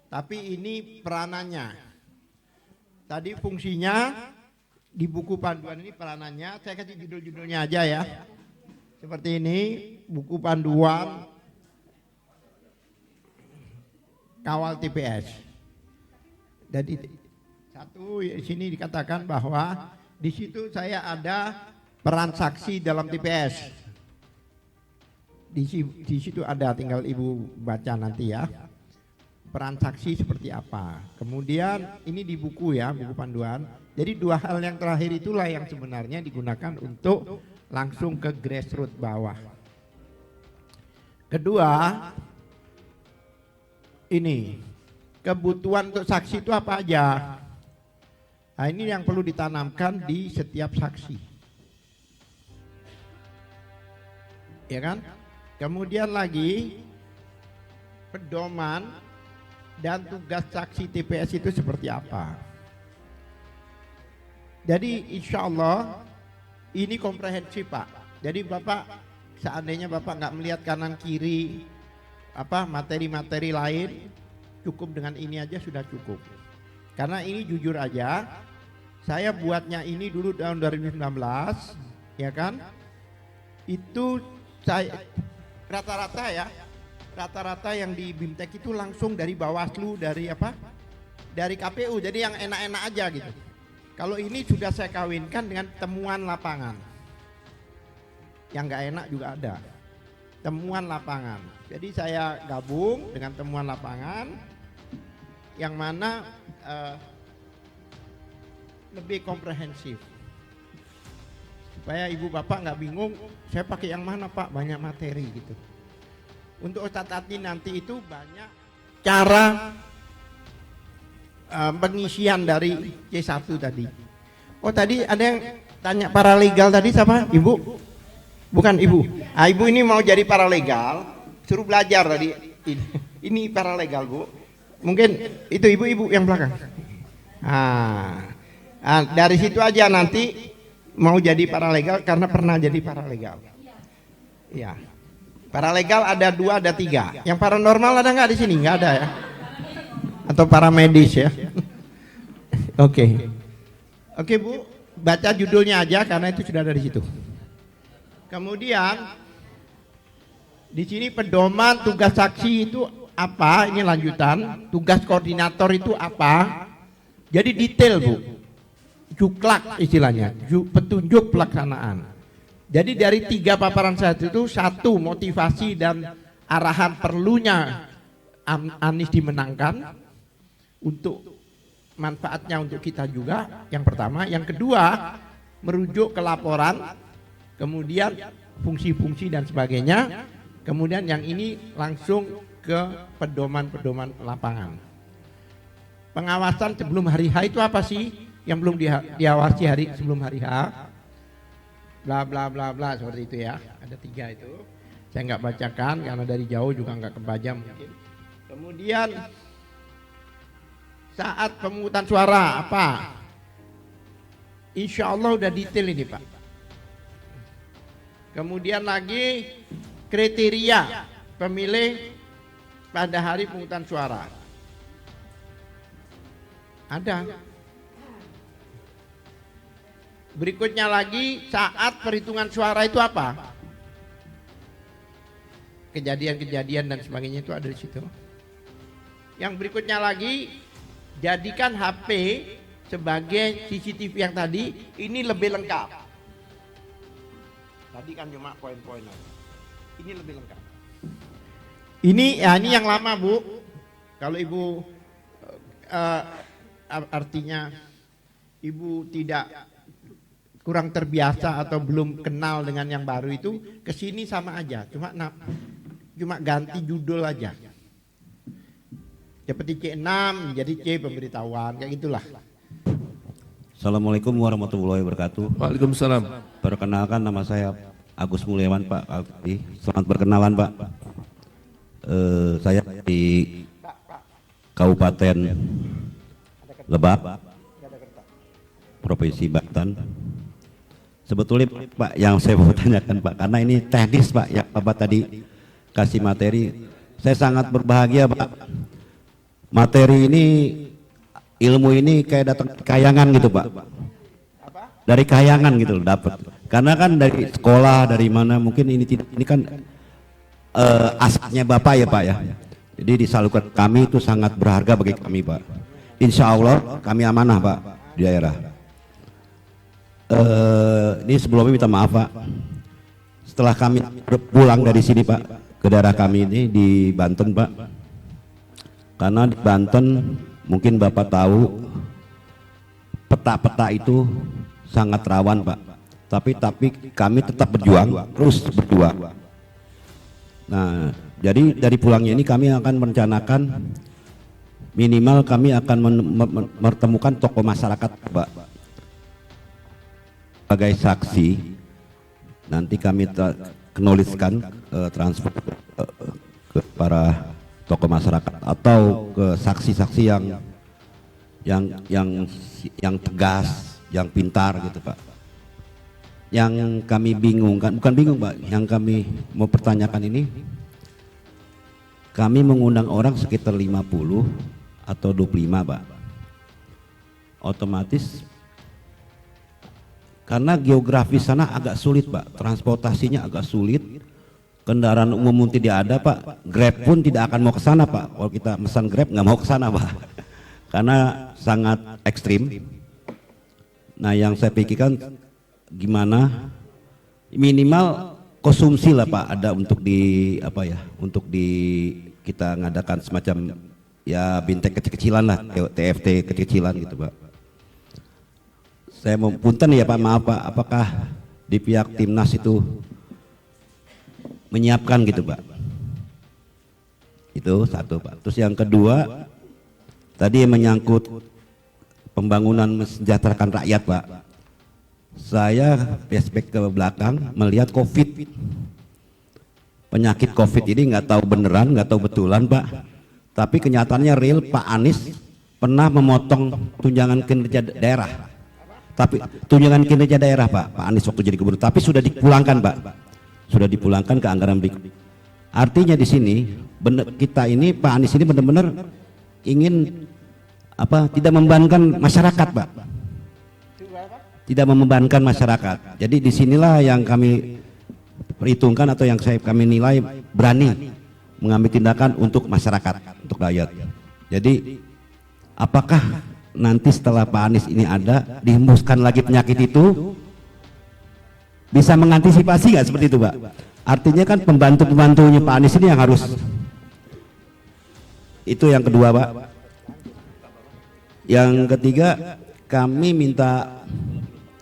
tapi ini peranannya. Tadi fungsinya di buku panduan ini peranannya, saya kasih judul-judulnya aja ya. Seperti ini, buku panduan kawal TPS. Jadi satu di sini dikatakan bahwa di situ saya ada peran saksi dalam TPS. Di situ ada, tinggal Ibu baca nanti ya. Peran saksi seperti apa. Kemudian ini di buku ya, buku panduan. Jadi dua hal yang terakhir itulah yang sebenarnya digunakan untuk langsung ke grassroots bawah. Kedua, ini kebutuhan untuk saksi itu apa aja. Nah ini yang perlu ditanamkan di setiap saksi. Ya kan? Kemudian lagi pedoman dan tugas saksi TPS itu seperti apa. Jadi insya Allah ini komprehensif Pak. Jadi Bapak seandainya Bapak nggak melihat kanan kiri materi-materi lain, cukup dengan ini aja sudah cukup. Karena ini jujur aja, saya buatnya ini dulu tahun 2019, ya kan? Itu saya rata-rata yang di BIMTEK itu langsung dari Bawaslu, dari KPU, jadi yang enak-enak aja gitu. Kalau ini sudah saya kawinkan dengan temuan lapangan, yang nggak enak juga ada, temuan lapangan. Jadi saya gabung dengan temuan lapangan, yang mana lebih komprehensif. Supaya ibu bapak nggak bingung, saya pakai yang mana Pak, banyak materi gitu. Untuk Ustadz Ati nanti itu banyak cara pengisian dari C1 tadi. Oh tadi ada yang tanya paralegal tadi siapa? Ibu? Bukan Ibu. Ah, Ibu ini mau jadi paralegal, suruh belajar tadi. Ini paralegal Bu. Mungkin itu ibu-ibu yang belakang. Dari situ aja nanti mau jadi paralegal karena pernah jadi paralegal. Ya. Paralegal ada 2, ada 3. Yang paranormal ada nggak di sini? Nggak ada ya? Atau paramedis ya? Oke. Oke Bu, baca judulnya aja karena itu sudah ada di situ. Kemudian di sini pedoman tugas saksi itu apa? Ini lanjutan. Tugas koordinator itu apa? Jadi detail Bu. Juklak istilahnya, petunjuk pelaksanaan. Jadi dari 3 paparan saya itu, 1 motivasi dan arahan perlunya Anies dimenangkan untuk manfaatnya untuk kita juga, yang pertama. Yang kedua, merujuk ke laporan, kemudian fungsi-fungsi dan sebagainya. Kemudian yang ini langsung ke pedoman-pedoman lapangan. Pengawasan sebelum hari H itu apa sih? Yang belum diawasi hari sebelum hari H, bla bla bla bla, seperti itu ya. Ada 3 itu. Saya nggak bacakan karena dari jauh juga nggak kebaca mungkin. Kemudian saat pemungutan suara apa? Insya Allah udah detail ini Pak. Kemudian lagi kriteria pemilih pada hari pemungutan suara. Ada. Berikutnya lagi saat perhitungan suara itu apa? Kejadian-kejadian dan sebagainya itu ada di situ. Yang berikutnya lagi, jadikan HP sebagai CCTV yang tadi, ini lebih lengkap. Tadi kan cuma poin-poin aja. Ini lebih lengkap. Ini yang lama Bu. Kalau Ibu artinya Ibu tidak kurang terbiasa atau belum kenal dengan yang baru itu, kesini sama aja, cuma ganti judul aja. Seperti C6 jadi C pemberitahuan, kayak gitulah. Assalamualaikum warahmatullahi wabarakatuh. Waalaikumsalam. Perkenalkan, nama saya Agus Mulyawan Pak. Selamat berkenalan Pak. Saya di Kabupaten Lebak, Provinsi Banten. Sebetulnya Pak yang saya mau tanyakan Pak, karena ini teknis Pak, yang Bapak tadi kasih materi, saya sangat berbahagia Pak. materi ini, ilmu ini kayak datang kayangan gitu Pak. Dari kayangan gitu dapat. Karena kan dari sekolah, dari mana mungkin ini tidak, ini kan asalnya Bapak ya Pak ya. Jadi disalurkan kami itu sangat berharga bagi kami Pak. Insya Allah kami amanah Pak di daerah. Ini sebelumnya minta maaf Pak. Setelah kami pulang dari sini Pak ke daerah kami ini di Banten Pak. Karena di Banten mungkin Bapak tahu peta-peta itu sangat rawan Pak. Tapi kami tetap berjuang, terus berjuang. Nah, jadi dari pulangnya ini kami akan merencanakan minimal kami akan menemukan tokoh masyarakat Pak sebagai saksi. Nanti kami knowledge-kan transfer ke para tokoh masyarakat atau ke saksi-saksi yang tegas, yang pintar gitu Pak. Yang kami bingungkan, bukan bingung Pak, yang kami mau pertanyakan ini, kami mengundang orang sekitar 50 atau 25 Pak. Otomatis karena geografi sana agak sulit Pak, transportasinya agak sulit, kendaraan umum tidak ada Pak, Grab pun tidak akan mau ke sana Pak. Kalau kita pesan Grab nggak mau ke sana Pak, karena sangat ekstrim. Nah yang saya pikirkan gimana minimal konsumsi lah Pak ada untuk di apa ya, untuk di kita ngadakan semacam ya bintek kecil-kecilan lah, TFT kecil-kecilan gitu Pak. Saya mau punten ya Pak, maaf Pak, apakah di pihak Timnas itu menyiapkan gitu Pak? Itu satu Pak. Terus yang kedua tadi menyangkut pembangunan mensejahterakan rakyat Pak. Saya flashback ke belakang melihat COVID, penyakit COVID ini nggak tahu beneran, nggak tahu betulan Pak, tapi kenyataannya real. Pak Anies pernah memotong tunjangan kinerja daerah, tapi tunjangan kinerja daerah Pak Anies waktu jadi gubernur, tapi sudah dipulangkan Pak, sudah dipulangkan ke anggaran berikut. Artinya di sini kita ini Pak Anies ini benar-benar ingin apa, tidak membebankan masyarakat Pak, tidak membebankan masyarakat. Jadi disinilah yang kami perhitungkan atau yang kami nilai berani mengambil tindakan untuk masyarakat, untuk rakyat. Jadi apakah nanti setelah Pak Anies ini ada dihembuskan lagi penyakit itu, bisa mengantisipasi nggak seperti itu Pak? Artinya kan pembantu-pembantunya Pak Anies ini yang harus, itu yang kedua Pak. Yang ketiga kami minta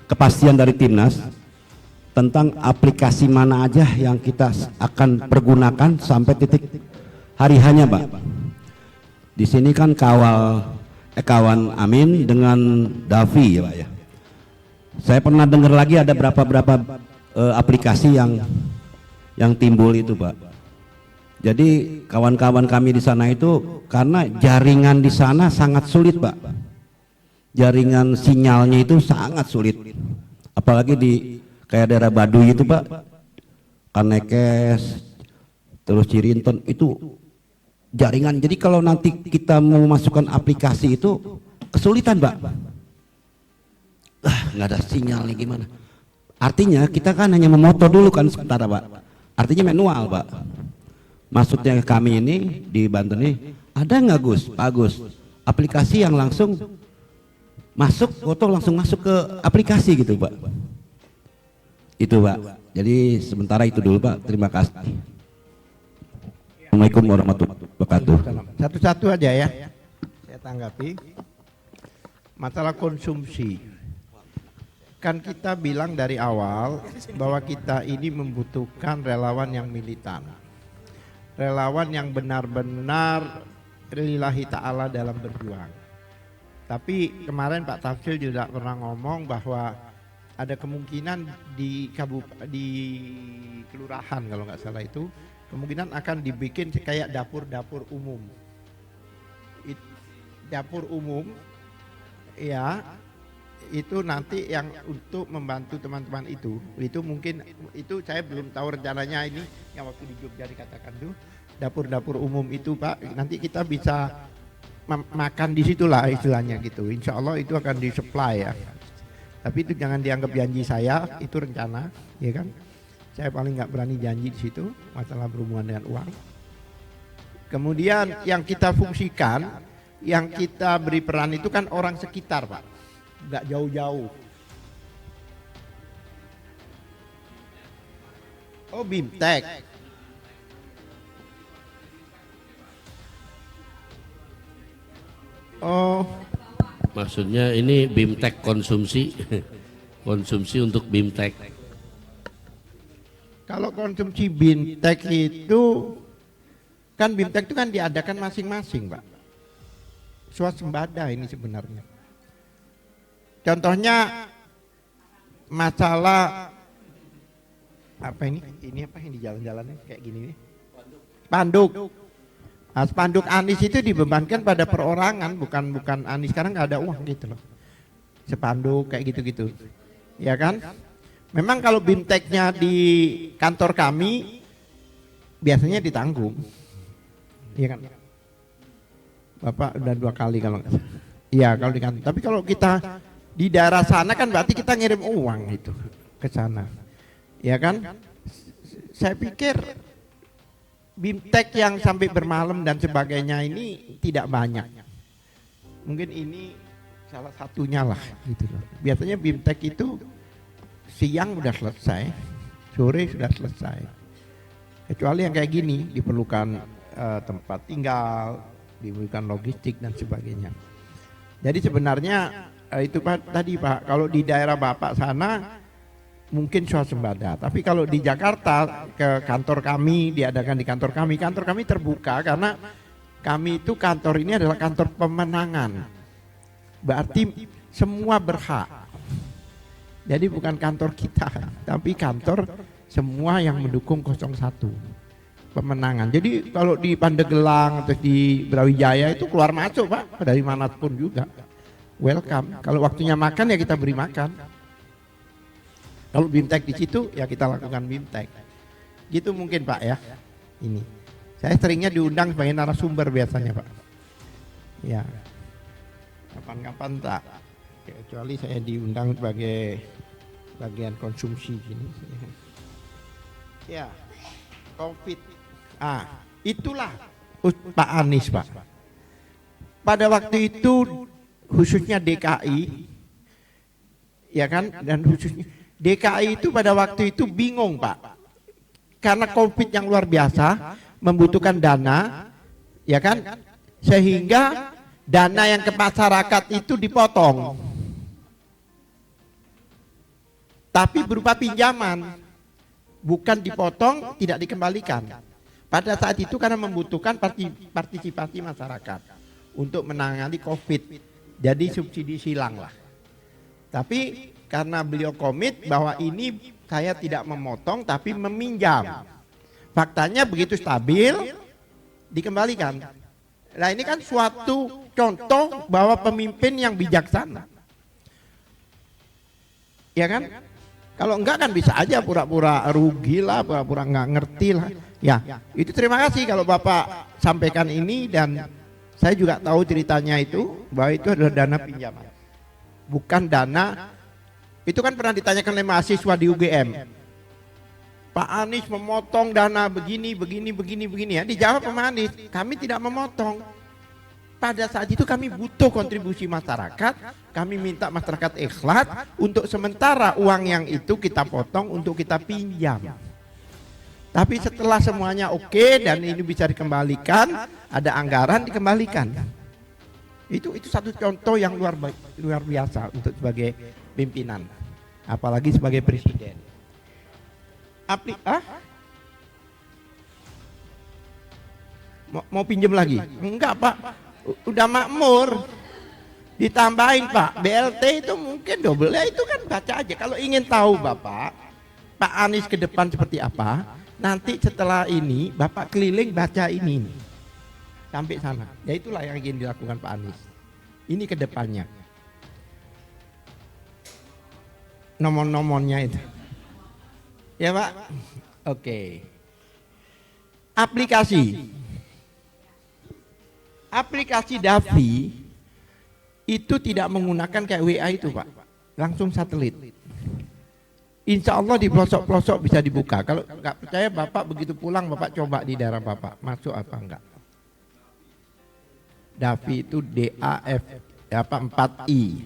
kepastian dari Timnas tentang aplikasi mana aja yang kita akan pergunakan sampai titik hari hanya Pak. Di sini kan kawan Amin dengan Davi ya Pak ya. Saya pernah dengar lagi ada berapa aplikasi yang timbul itu Pak. Jadi kawan-kawan kami di sana itu karena jaringan di sana sangat sulit Pak. Jaringan sinyalnya itu sangat sulit. Apalagi di kayak daerah Baduy itu Pak, Kanekes, terus Cirinton itu jaringan. Jadi kalau nanti kita mau masukkan aplikasi itu kesulitan Pak. Nggak ada sinyal nih gimana? Artinya kita kan hanya memoto dulu kan sementara Pak. Artinya manual Pak. Maksudnya kami ini di Banten ini ada nggak Gus? Pak Gus, aplikasi yang langsung masuk foto langsung masuk ke aplikasi gitu Pak. Itu Pak. Jadi sementara itu dulu Pak. Terima kasih. Assalamualaikum warahmatullahi wabarakatuh. Satu-satu aja ya. Saya tanggapi. Masalah konsumsi. Kan kita bilang dari awal bahwa kita ini membutuhkan relawan yang militan. Relawan yang benar-benar lillahi ta'ala dalam berjuang. Tapi kemarin Pak Tafsil juga pernah ngomong bahwa ada kemungkinan di kelurahan kalau nggak salah itu kemungkinan akan dibikin kayak dapur-dapur umum. Dapur umum ya, itu nanti yang untuk membantu teman-teman itu mungkin itu saya belum tahu rencananya ini yang waktu di Jogja dikatakan tuh dapur-dapur umum itu Pak, nanti kita bisa makan di situlah istilahnya gitu. Insya Allah itu akan disupply ya. Tapi itu jangan dianggap janji saya, itu rencana, ya kan? Saya paling nggak berani janji di situ masalah berhubungan dengan uang. Kemudian yang kita fungsikan, yang kita beri peran itu kan orang sekitar, Pak, nggak jauh-jauh. Oh, BIMTEK. Oh, Maksudnya ini BIMTEK konsumsi, konsumsi untuk BIMTEK. kalau konsumsi BIMTEK itu kan BIMTEK itu kan diadakan masing-masing, Pak. Swasembada ini sebenarnya. Contohnya masalah apa ini? Ini apa yang di jalan-jalannya kayak gini nih? Spanduk. Nah, spanduk Anies itu dibebankan pada perorangan, bukan Anies, sekarang nggak ada uang gitu loh. Spanduk kayak gitu-gitu, ya kan? Memang kalau BIMTEK-nya di kantor kami biasanya ditanggung, ya kan? Bapak udah 2 kali kalau nggak salah. Iya kalau di kantor. Tapi kalau kita di daerah sana kan berarti kita ngirim uang itu ke sana, ya kan? Saya pikir BIMTEK yang sampai bermalam dan sebagainya ini tidak banyak. Mungkin ini salah satunya lah gitu loh. Biasanya BIMTEK itu siang udah selesai, sore sudah selesai. Kecuali yang kayak gini diperlukan tempat tinggal, diperlukan logistik dan sebagainya. Jadi sebenarnya itu Pak tadi Pak, kalau di daerah Bapak sana mungkin swasembada, tapi kalau di Jakarta ke kantor kami, diadakan di kantor kami terbuka karena kami itu kantor ini adalah kantor pemenangan, berarti semua berhak. Jadi bukan kantor kita, tapi kantor semua yang mendukung 01 pemenangan. Jadi kalau di Pandeglang atau di Brawijaya itu keluar masuk Pak, dari manapun juga welcome. Kalau waktunya makan ya kita beri makan. Kalau BIMTEK di situ ya kita lakukan BIMTEK. Gitu mungkin Pak ya. Ini. Saya seringnya diundang sebagai narasumber biasanya Pak. Ya. Kapan-kapan tak. Kecuali saya diundang sebagai bagian konsumsi gini. Ya. Covid. Itulah Pak Anies Pak. Pada waktu itu khususnya DKI ya kan, dan khususnya DKI itu pada waktu itu bingung Pak, karena Covid yang luar biasa membutuhkan dana, ya kan, sehingga dana yang ke masyarakat itu dipotong, tapi berupa pinjaman, bukan dipotong, tidak dikembalikan. Pada saat itu karena membutuhkan partisipasi masyarakat untuk menangani Covid, jadi subsidi silang lah. Tapi karena beliau komit bahwa ini saya tidak memotong tapi meminjam. Faktanya begitu stabil dikembalikan. Nah ini kan suatu contoh bahwa pemimpin yang bijaksana. Ya kan? Kalau enggak kan bisa aja pura-pura rugi lah, pura-pura enggak ngerti lah. Ya, itu terima kasih kalau Bapak sampaikan ini, dan saya juga tahu ceritanya itu bahwa itu adalah dana pinjaman. Bukan dana. Itu kan pernah ditanyakan oleh mahasiswa di UGM. Pak Anies memotong dana begini ya. Dijawab Pak Anies, kami tidak memotong. Pada saat itu kami butuh kontribusi masyarakat, kami minta masyarakat ikhlas untuk sementara uang yang itu kita potong untuk kita pinjam. Tapi setelah semuanya oke dan ini bisa dikembalikan, ada anggaran dikembalikan. Itu satu contoh yang luar biasa untuk sebagai pimpinan, apalagi sebagai presiden. Mau pinjam lagi? Enggak Pak, udah makmur. Ditambahin Pak, BLT itu mungkin double, itu kan baca aja. Kalau ingin tahu Bapak, Pak Anies ke depan seperti apa, nanti setelah ini Bapak keliling baca ini sampai sana. Ya itulah yang ingin dilakukan Pak Anies. Ini ke depannya. Nomor-nomornya itu. Ya Pak? Oke. Aplikasi. aplikasi Davi itu tidak menggunakan kayak WA itu Pak, langsung satelit. Insya Allah di pelosok-pelosok bisa dibuka. Kalau nggak percaya Bapak begitu pulang Bapak coba di daerah Bapak, masuk apa enggak. Davi itu DAF apa 4I.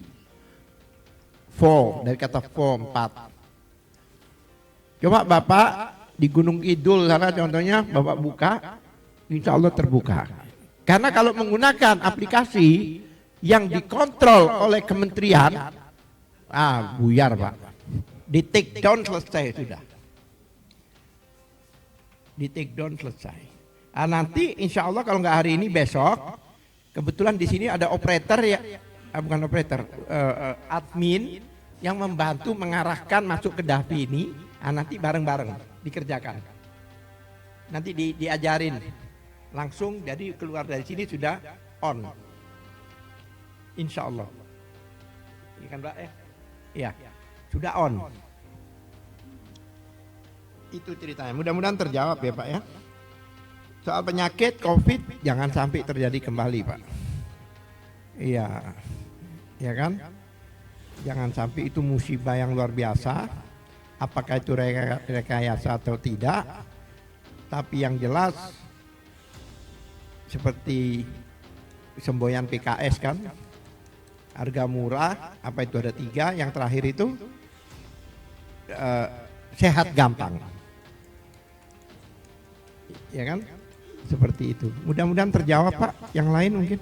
Fall dari kata fall 4. Coba Bapak di Gunung Kidul sana contohnya Bapak buka, insya Allah terbuka. Karena kalau menggunakan aplikasi yang dikontrol oleh kementerian, buyar Pak. Di take down selesai sudah. Di take down selesai. Nanti insya Allah kalau nggak hari ini besok, kebetulan di sini ada operator ya, bukan operator, admin yang membantu mengarahkan masuk ke Davi ini. Nanti bareng-bareng dikerjakan. Nanti diajarin langsung, jadi keluar dari sini sudah on. Insya Allah. Iya kan Mbak ya? Iya, sudah on. Itu ceritanya. Mudah-mudahan terjawab ya Pak ya. Soal penyakit COVID jangan sampai terjadi kembali Pak. Iya, ya kan? Jangan sampai itu musibah yang luar biasa. Apakah itu rekayasa atau tidak? Tapi yang jelas seperti semboyan PKS kan, harga murah, apa itu ada 3, yang terakhir itu sehat gampang. Ya kan? Seperti itu. Mudah-mudahan terjawab Pak. Yang lain mungkin.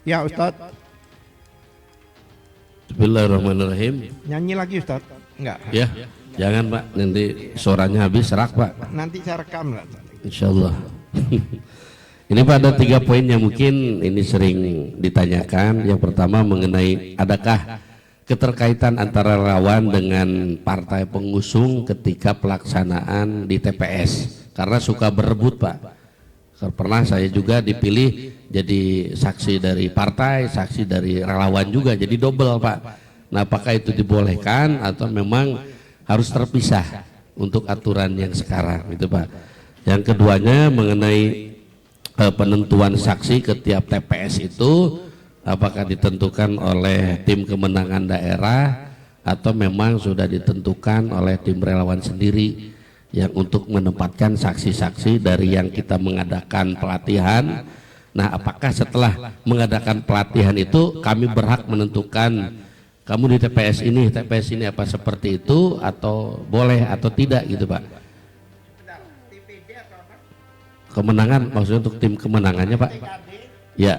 Ya Ustadz. Bismillahirrahmanirrahim. Nyanyi lagi Ustadz? Enggak. Ya, jangan Pak, nanti suaranya habis serak Pak. Nanti saya rekam lah. Insya Allah. Ini Pak ada 3 poin yang mungkin ini sering ditanyakan. Yang pertama mengenai adakah keterkaitan antara relawan dengan partai pengusung ketika pelaksanaan di TPS, karena suka berebut Pak. Pernah saya juga dipilih jadi saksi dari partai, saksi dari relawan juga, jadi double Pak. Nah apakah itu dibolehkan atau memang harus terpisah untuk aturan yang sekarang gitu Pak. Yang keduanya mengenai penentuan saksi ke tiap TPS itu apakah ditentukan oleh tim kemenangan daerah atau memang sudah ditentukan oleh tim relawan sendiri yang untuk menempatkan saksi-saksi dari yang kita mengadakan pelatihan. Nah apakah setelah mengadakan pelatihan itu kami berhak menentukan kamu di TPS ini apa seperti itu, atau boleh atau tidak gitu Pak. Kemenangan maksudnya untuk tim kemenangannya Pak. Ya.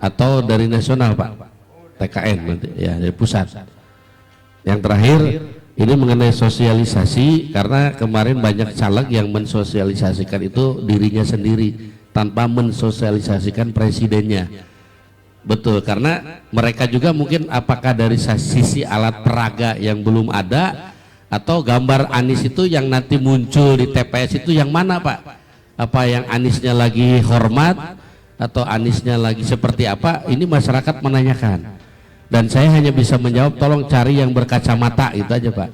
Atau dari nasional Pak. TKN nanti ya, dari pusat. Yang terakhir ini mengenai sosialisasi, karena kemarin banyak caleg yang mensosialisasikan itu dirinya sendiri tanpa mensosialisasikan presidennya. Betul, karena mereka juga mungkin apakah dari sisi alat peraga yang belum ada, atau gambar Anies itu yang nanti muncul di TPS itu yang mana Pak? Apa yang Aniesnya lagi hormat atau Aniesnya lagi seperti apa? Ini masyarakat menanyakan. Dan saya hanya bisa menjawab tolong cari yang berkacamata itu aja Pak.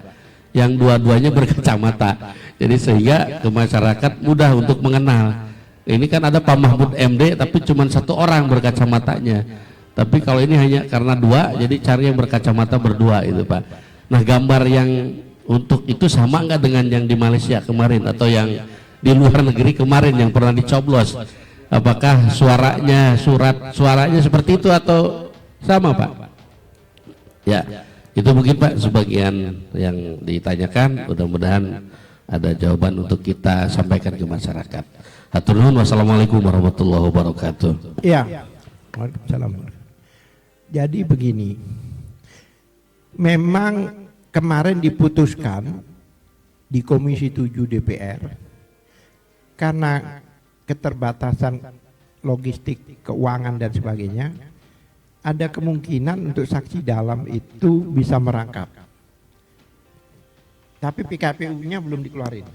Yang dua-duanya berkacamata. Jadi sehingga ke masyarakat mudah untuk mengenal. Ini kan ada Pak Mahfud MD tapi cuma 1 orang berkacamatanya. Tapi kalau ini hanya karena 2, jadi cari yang berkacamata berdua itu Pak. Nah gambar yang untuk itu sama nggak dengan yang di Malaysia kemarin atau yang di luar negeri kemarin yang pernah dicoblos? Apakah suaranya seperti itu atau sama Pak? Ya, itu mungkin Pak sebagian yang ditanyakan. Mudah-mudahan ada jawaban untuk kita sampaikan ke masyarakat. Hatur nuhun, wassalamualaikum warahmatullahi wabarakatuh. Iya. Waalaikumsalam. Jadi begini, memang kemarin diputuskan di Komisi 7 DPR karena keterbatasan logistik, keuangan dan sebagainya, ada kemungkinan untuk saksi dalam itu bisa merangkap. Tapi PKPU-nya belum dikeluarin.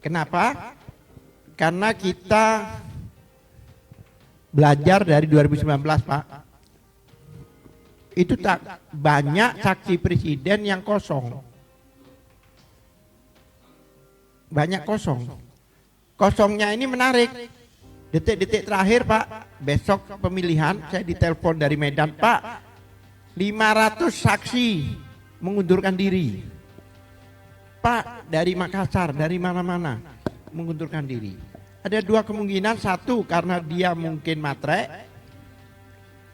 Kenapa? Karena kita belajar dari 2019 Pak. Itu tak banyak saksi presiden yang kosong. Banyak kosong. Kosongnya ini menarik. Detik-detik terakhir Pak, besok pemilihan saya ditelepon dari Medan, Pak 500 saksi mengundurkan diri. Pak dari Makassar, dari mana-mana mengundurkan diri. Ada dua kemungkinan, satu karena dia mungkin matre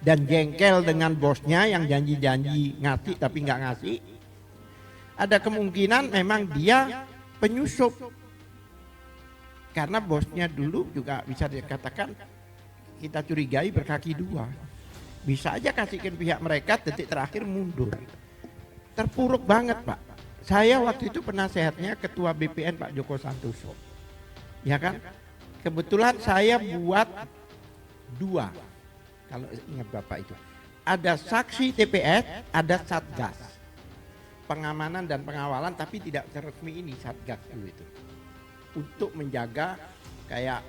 dan jengkel dengan bosnya yang janji-janji ngasih tapi nggak ngasih. Ada kemungkinan memang dia penyusup. Karena bosnya dulu juga bisa dikatakan kita curigai berkaki dua. Bisa aja kasihkan pihak mereka, detik terakhir mundur. Terpuruk banget Pak. Saya waktu itu penasehatnya Ketua BPN Pak Joko Santoso. Ya kan? Kebetulan saya buat dua. Kalau ingat Bapak itu. Ada saksi TPS, ada Satgas. Pengamanan dan pengawalan tapi tidak resmi ini Satgas dulu itu. Untuk menjaga kayak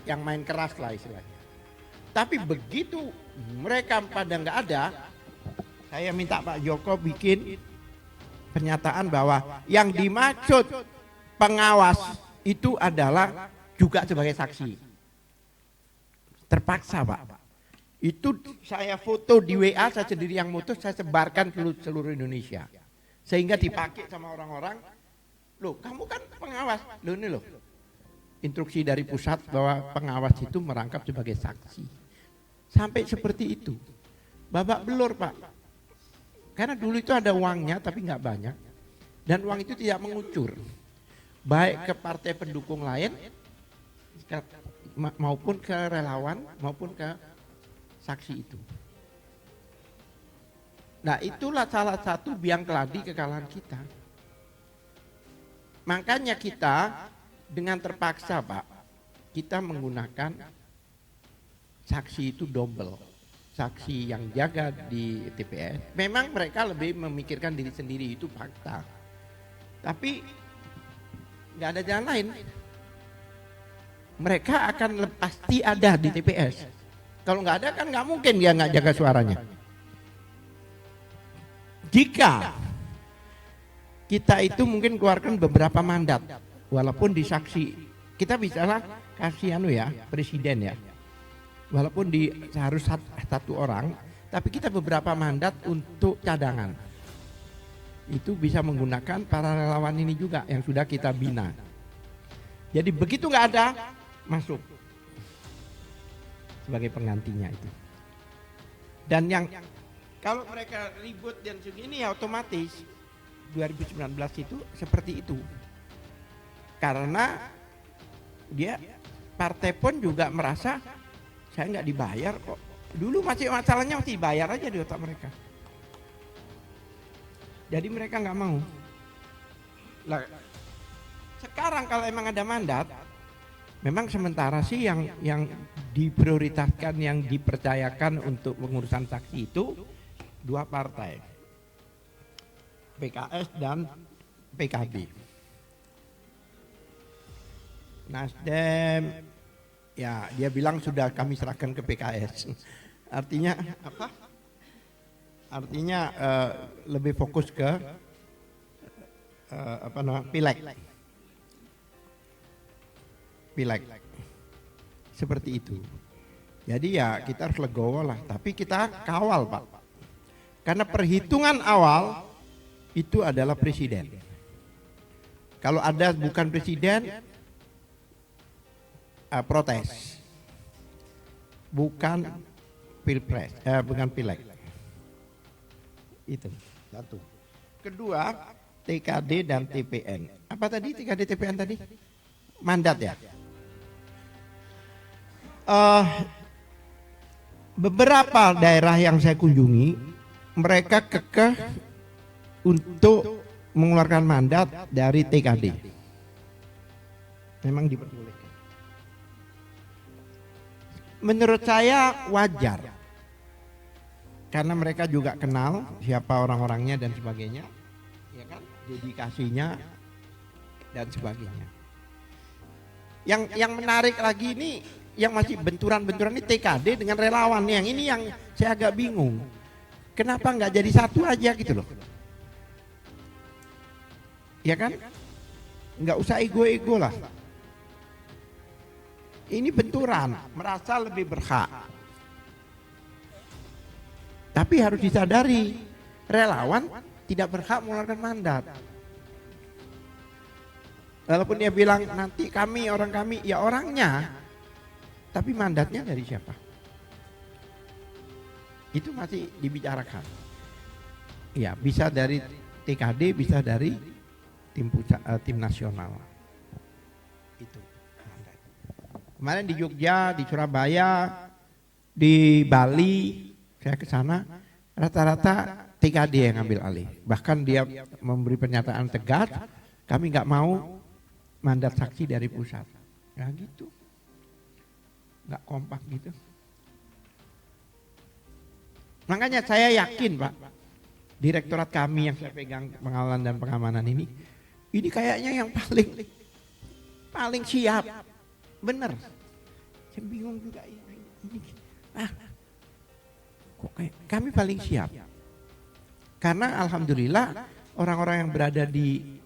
yang main keras lah istilahnya. Tapi begitu mereka pada nggak ada, saya minta Pak Joko bikin pernyataan bahwa yang dimaksud pengawas itu adalah juga sebagai saksi. Terpaksa Pak. Itu saya foto di WA, saya sendiri yang mutus, saya sebarkan ke seluruh Indonesia. Sehingga dipakai sama orang-orang. Loh, kamu kan pengawas. Loh ini loh. Instruksi dari pusat bahwa pengawas itu merangkap sebagai saksi. Sampai seperti itu. Babak belur Pak. Karena dulu itu ada uangnya tapi nggak banyak. Dan uang itu tidak mengucur. Baik ke partai pendukung lain maupun ke relawan maupun ke saksi itu. Nah itulah salah satu biang keladi kekalahan kita. Makanya kita dengan terpaksa Pak, kita menggunakan saksi itu double. Saksi yang jaga di TPS, memang mereka lebih memikirkan diri sendiri, itu fakta. Tapi nggak ada jalan lain. Mereka akan pasti ada di TPS. Kalau nggak ada kan nggak mungkin dia nggak jaga suaranya. Jika kita itu mungkin keluarkan beberapa mandat, walaupun di saksi kita bisalah kasih presiden ya, walaupun harus satu orang, tapi kita beberapa mandat untuk cadangan. Itu bisa menggunakan para relawan ini juga yang sudah kita bina. Jadi begitu nggak ada, masuk sebagai penggantinya itu. Dan yang kalau mereka ribut dan segini ya otomatis 2019 itu seperti itu. Karena dia partai pun juga merasa saya nggak dibayar kok. Dulu masalahnya masih dibayar aja di otak mereka. Jadi mereka nggak mau. Lah, sekarang kalau emang ada mandat, memang sementara sih yang diprioritaskan, yang dipercayakan untuk pengurusan saksi itu dua partai, PKS dan PKB. Nasdem, ya dia bilang sudah kami serahkan ke PKS. Artinya apa? Artinya lebih fokus ke pileg. Seperti itu. Jadi ya kita harus legowo lah, tapi kita kawal Pak. Karena perhitungan awal itu adalah presiden. Kalau ada bukan presiden, protes. Bukan pilpres, bukan pileg. Itu satu. Kedua, TKD dan TPN. Apa tadi TKD TPN tadi? Mandat ya. Beberapa daerah yang saya kunjungi, mereka kekeh untuk mengeluarkan mandat dari TKD. Memang diperbolehkan. Menurut saya wajar. Karena mereka juga kenal siapa orang-orangnya dan sebagainya, ya kan, dedikasinya dan sebagainya. Yang menarik lagi ini, yang masih benturan-benturan ini TKD dengan relawan. Yang ini yang saya agak bingung. Kenapa nggak jadi satu aja gitu loh? Ya kan? Nggak usah ego-ego lah. Ini benturan, merasa lebih berhak. Tapi harus disadari, relawan tidak berhak mengeluarkan mandat. Walaupun dia bilang nanti kami, orang kami, ya orangnya. Tapi mandatnya dari siapa? Itu masih dibicarakan. Ya, bisa dari TKD, bisa dari tim nasional. Itu. Kemarin di Jogja, di Surabaya, di Bali, saya ke sana, rata-rata TKD yang ambil alih. Bahkan dia memberi pernyataan tegas, kami nggak mau mandat saksi dari pusat. Ya gitu. Nggak kompak gitu. Makanya saya yakin Pak, direktorat kami yang saya pegang pengawalan dan pengamanan ini kayaknya yang paling siap. Bener. Saya bingung juga ini. Kok kayak kami paling siap. Karena alhamdulillah orang-orang yang berada di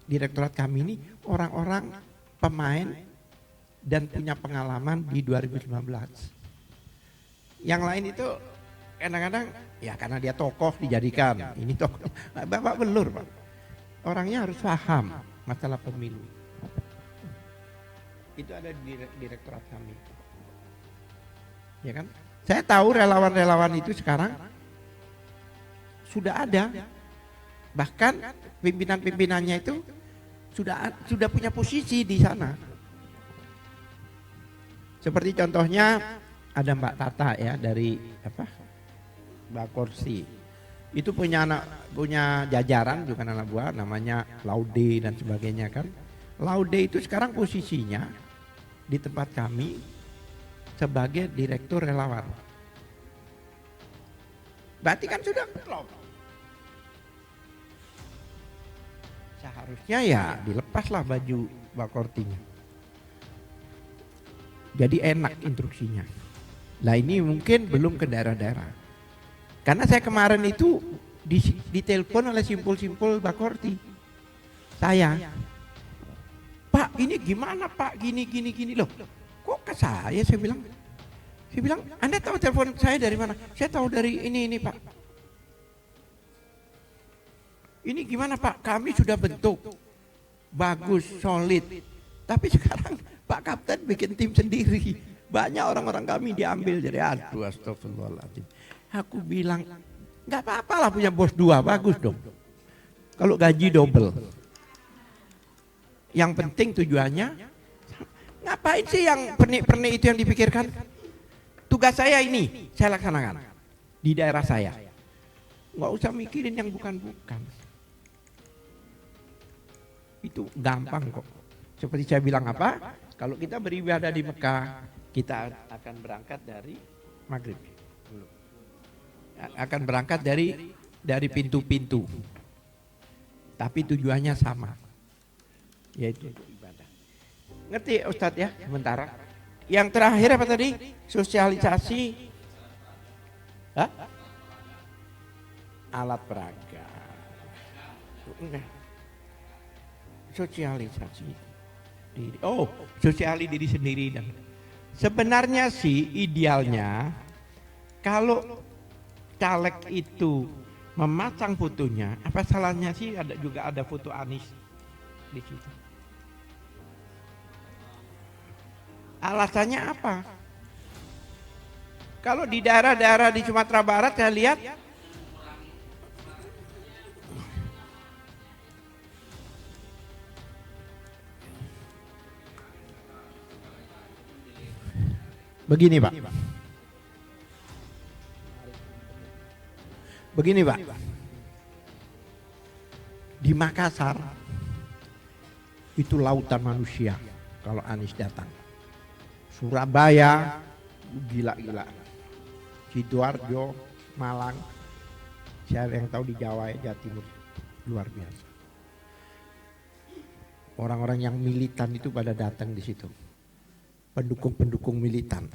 direktorat kami ini orang-orang pemain dan punya pengalaman di 2019. Yang lain itu kadang-kadang ya karena dia tokoh dijadikan. Ini tokoh. Bapak belur Pak. Orangnya harus paham masalah pemilu. Itu ada di direktorat kami. Ya kan? Saya tahu relawan-relawan itu sekarang sudah ada. Bahkan pimpinan-pimpinannya itu sudah punya posisi di sana. Seperti contohnya ada Mbak Tata ya dari Mbak Korsi. Itu punya jajaran juga anak buah namanya Laude dan sebagainya kan. Laude itu sekarang posisinya di tempat kami sebagai direktur relawan. Berarti kan sudah klop. Seharusnya ya dilepaslah baju Bakortinya. Jadi enak instruksinya. Nah ini mungkin belum ke daerah-daerah. Karena saya kemarin itu ditelepon oleh simpul-simpul Bakorti. Saya, Pak ini gimana Pak gini loh. Kok ke saya bilang, Anda tahu telepon saya dari mana? Saya tahu dari ini Pak. Ini gimana Pak? Kami sudah bentuk bagus, solid. Tapi sekarang Pak Kapten bikin tim sendiri. Banyak orang-orang kami diambil jadi aduh astagfirullahaladzim. Aku bilang nggak apa-apa lah punya bos dua, bagus dong. Kalau gaji double. Yang penting tujuannya ngapain sih yang pernik-pernik itu yang dipikirkan? Tugas saya ini saya laksanakan di daerah saya. Nggak usah mikirin yang bukan-bukan. Itu gampang kok. Seperti saya bilang apa? Kalau kita beribadah di Mekah, kita akan berangkat dari maghrib. Akan berangkat dari pintu-pintu. Tapi tujuannya sama. Yaitu ibadah. Ngerti Ustadz ya sementara? Yang terakhir apa tadi? Sosialisasi alat peraga. Sosialisasi diri. Oh, sosialisasi diri sendiri dan sebenarnya sih idealnya kalau caleg itu memasang fotonya, apa salahnya sih juga ada foto Anies di situ? Alasannya apa? Kalau di daerah-daerah di Sumatera Barat saya lihat begini Pak. Begini Pak. Di Makassar itu lautan manusia kalau Anies datang. Surabaya gila-gila. Sidoarjo, Malang, siapa yang tahu di Jawa ya, Jawa Timur luar biasa. Orang-orang yang militan itu pada datang di situ. Pendukung-pendukung militan.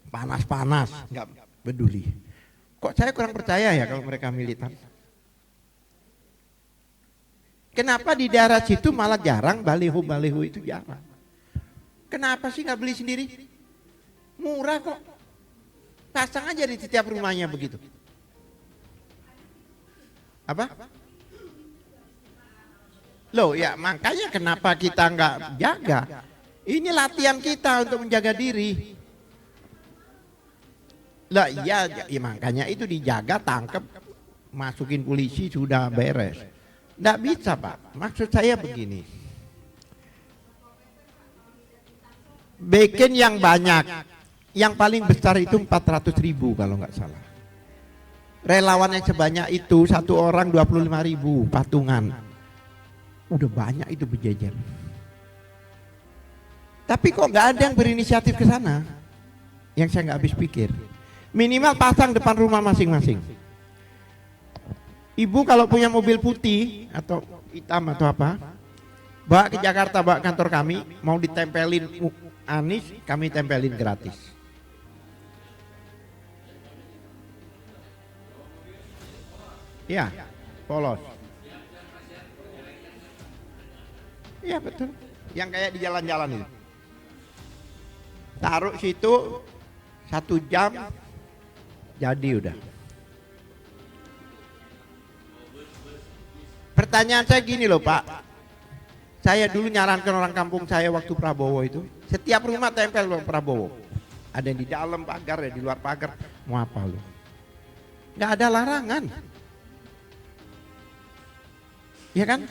Panas-panas, nggak peduli. Kok saya kurang percaya ya kalau mereka militan? Kenapa di daerah situ malah jarang baliho-baliho itu jarang? Kenapa sih nggak beli sendiri? Murah kok. Pasang aja di setiap rumahnya begitu. Apa? Loh ya makanya kenapa kita nggak jaga? Ini latihan kita untuk menjaga diri. Lah iya, ya makanya itu dijaga, tangkap, masukin polisi sudah beres. Nggak bisa Pak. Maksud saya begini. Bikin yang banyak, yang paling besar itu 400.000 kalau nggak salah. Relawan yang sebanyak itu satu orang 25.000 patungan. Udah banyak itu berjejer. Tapi kok nggak ada yang berinisiatif ke sana? Yang saya nggak habis pikir. Minimal pasang depan rumah masing-masing. Ibu kalau punya mobil putih atau hitam atau apa, bawa ke Jakarta, bawa kantor kami, mau ditempelin Anies, kami tempelin gratis. Ya, polos. Iya betul. Yang kayak di jalan-jalan itu. Taruh situ 1 jam, jadi udah. Pertanyaan saya gini loh Pak. Saya dulu nyarankan orang kampung saya waktu Prabowo itu. Setiap rumah tempel Prabowo. Ada yang di dalam pagar, ada di luar pagar. Mau apa lo? Nggak ada larangan. Ya kan?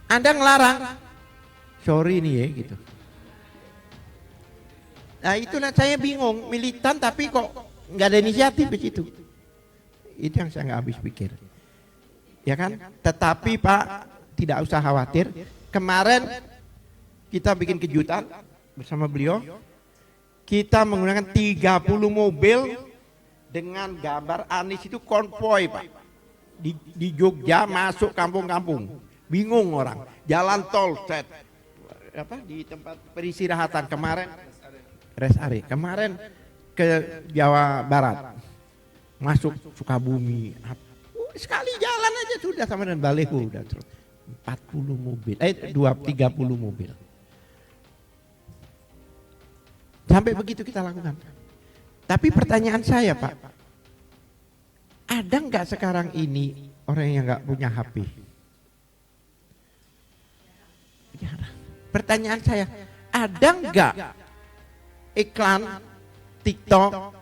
Anda ngelarang. Sorry nih ya gitu. Nah itulah saya bingung, militan tapi kok nggak ada inisiatif di situ. Itu yang saya nggak habis pikir. Ya kan? Tetapi Pak tidak usah khawatir. Kemarin kita bikin kejutan bersama beliau. Kita menggunakan 30 mobil dengan gambar Anies itu konvoy Pak. Di Jogja masuk kampung-kampung. Bingung orang. Jalan tol set. Apa di tempat peristirahatan kemarin rest area. Kemarin ke Jawa Barat. Masuk Sukabumi. Sekali jalan aja sudah sama dengan baleho udah terus. 40 mobil. 30 mobil. Sampai begitu kita lakukan. Tapi pertanyaan saya Pak, ada nggak sekarang ini orang yang nggak punya HP? Pertanyaan saya, ada nggak iklan TikTok,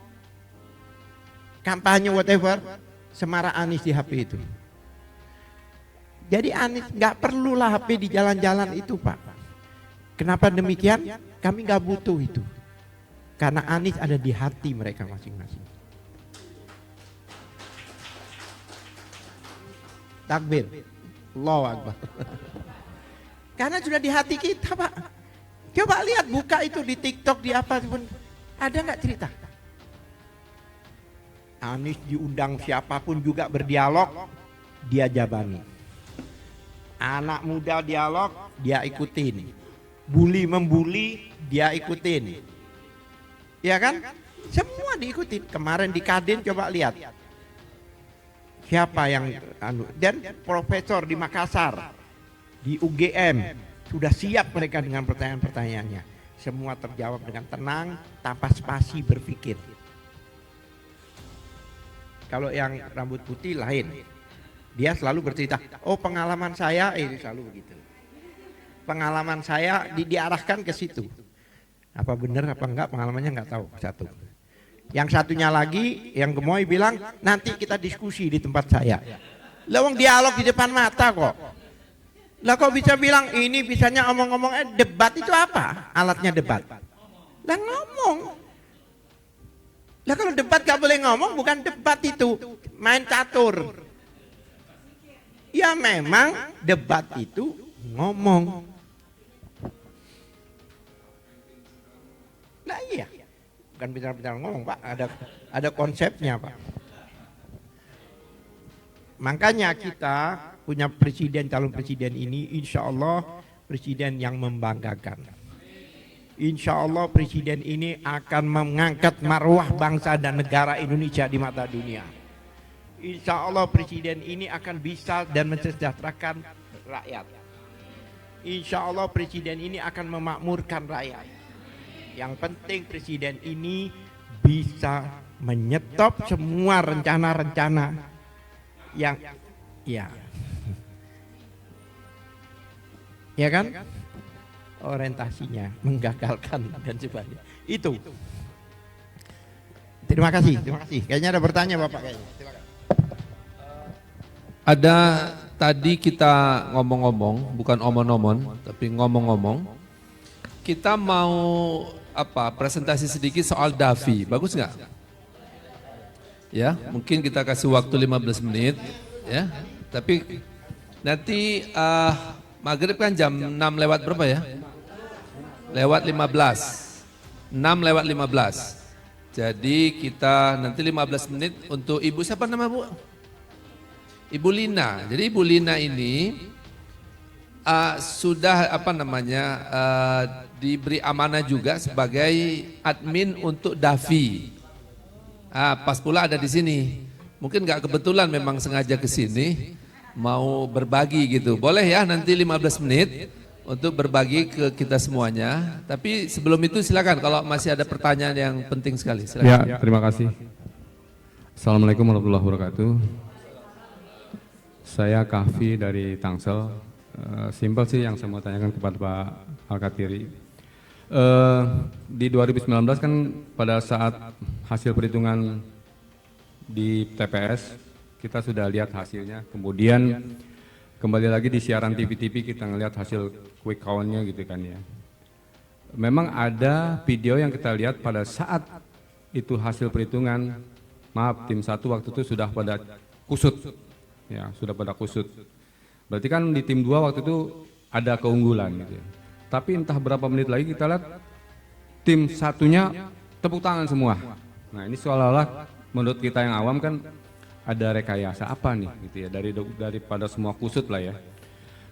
kampanye whatever, Semara Anies di HP itu? Jadi Anies nggak perlulah HP di jalan-jalan itu Pak. Kenapa demikian? Kami nggak butuh itu. Karena Anies ada di hati mereka masing-masing. Takbir. Allahu Akbar. Karena sudah di hati kita Pak. Coba lihat, buka itu di TikTok, di apa pun. Ada nggak cerita? Anies diundang siapapun juga berdialog, dia jabani. Anak muda dialog, dia ikutin. Bully membuli, dia ikutin. Ya kan? Semua diikutin. Kemarin di Kadin coba lihat. Siapa yang dan profesor di Makassar, di UGM, sudah siap mereka dengan pertanyaan-pertanyaannya. Semua terjawab dengan tenang, tanpa spasi berpikir. Kalau yang rambut putih lain. Dia selalu bercerita, oh pengalaman saya, selalu begitu. Pengalaman saya diarahkan ke situ. Apa benar apa enggak pengalamannya enggak tahu satu. Yang satunya lagi yang gemoy bilang nanti kita diskusi di tempat saya. Lawang dialog di depan mata kok. Lah kok bisa bilang ini bisanya omong-omong debat itu apa? Alatnya debat. Lah ngomong. Lah kalau debat gak boleh ngomong bukan debat itu, main catur. Ya memang debat itu ngomong. Nah iya, bukan bicara-bicara ngomong Pak, ada konsepnya Pak. Makanya kita punya presiden, calon presiden ini insya Allah presiden yang membanggakan. Insya Allah presiden ini akan mengangkat marwah bangsa dan negara Indonesia di mata dunia. Insya Allah presiden ini akan bisa dan mensejahterakan rakyat. insya Allah presiden ini akan memakmurkan rakyat. Yang penting presiden ini bisa menyetop semua rencana-rencana yang ya kan, orientasinya menggagalkan dan sebagainya. Itu. Terima kasih. Kayaknya ada bertanya Bapak kayaknya. Silakan. Ada tadi kita ngomong-ngomong, bukan omon-omon, tapi ngomong-ngomong. Kita mau presentasi sedikit soal Davi, bagus nggak? Ya, mungkin kita kasih waktu 15 menit, ya. Tapi nanti maghrib kan jam 6 lewat berapa ya? Lewat 15. 6 lewat 15. Jadi kita nanti 15 menit untuk Ibu siapa nama Bu? Ibu Lina. Jadi Ibu Lina ini sudah diberi amanah juga sebagai admin untuk Davi. Pas pula ada di sini. Mungkin nggak kebetulan, memang sengaja ke sini mau berbagi gitu. Boleh ya nanti 15 menit untuk berbagi ke kita semuanya. Tapi sebelum itu silakan kalau masih ada pertanyaan yang penting sekali. Silakan. Ya, terima kasih. Assalamualaikum warahmatullahi wabarakatuh. Saya Kahfi dari Tangsel. Simpel sih yang saya mau tanyakan kepada Pak Al-Katiri. Di 2019 kan pada saat hasil perhitungan di TPS kita sudah lihat hasilnya, kemudian kembali lagi di siaran TV-TV kita ngelihat hasil quick count-nya gitu kan ya. Memang ada video yang kita lihat pada saat itu hasil perhitungan, maaf tim 1 waktu itu sudah pada kusut, ya sudah pada kusut. Berarti kan di tim 2 waktu itu ada keunggulan gitu ya. Tapi entah berapa menit lagi kita lihat tim satunya tepuk tangan semua. Nah ini seolah-olah menurut kita yang awam kan ada rekayasa apa nih gitu ya daripada semua kusut lah ya.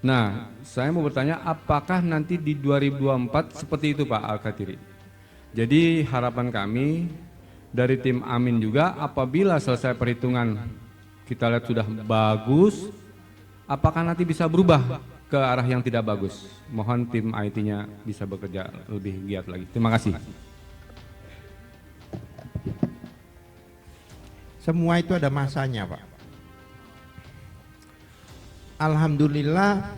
Nah saya mau bertanya apakah nanti di 2024 seperti itu Pak Al-Katiri? Jadi harapan kami dari tim Amin juga apabila selesai perhitungan kita lihat sudah bagus, apakah nanti bisa berubah ke arah yang tidak bagus? Mohon tim IT-nya bisa bekerja lebih giat lagi. Terima kasih. Semua itu ada masanya Pak. Alhamdulillah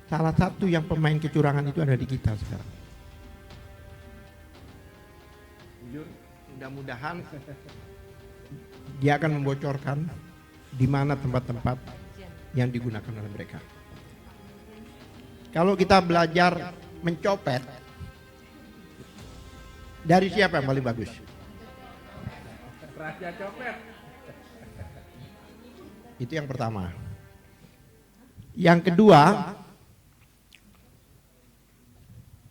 salah satu yang pemain kecurangan itu ada di kita sekarang. Mudah-mudahan dia akan membocorkan di mana tempat-tempat yang digunakan oleh mereka. Kalau kita belajar mencopet, dari siapa yang paling bagus? Raja copet. Itu yang pertama. Yang kedua,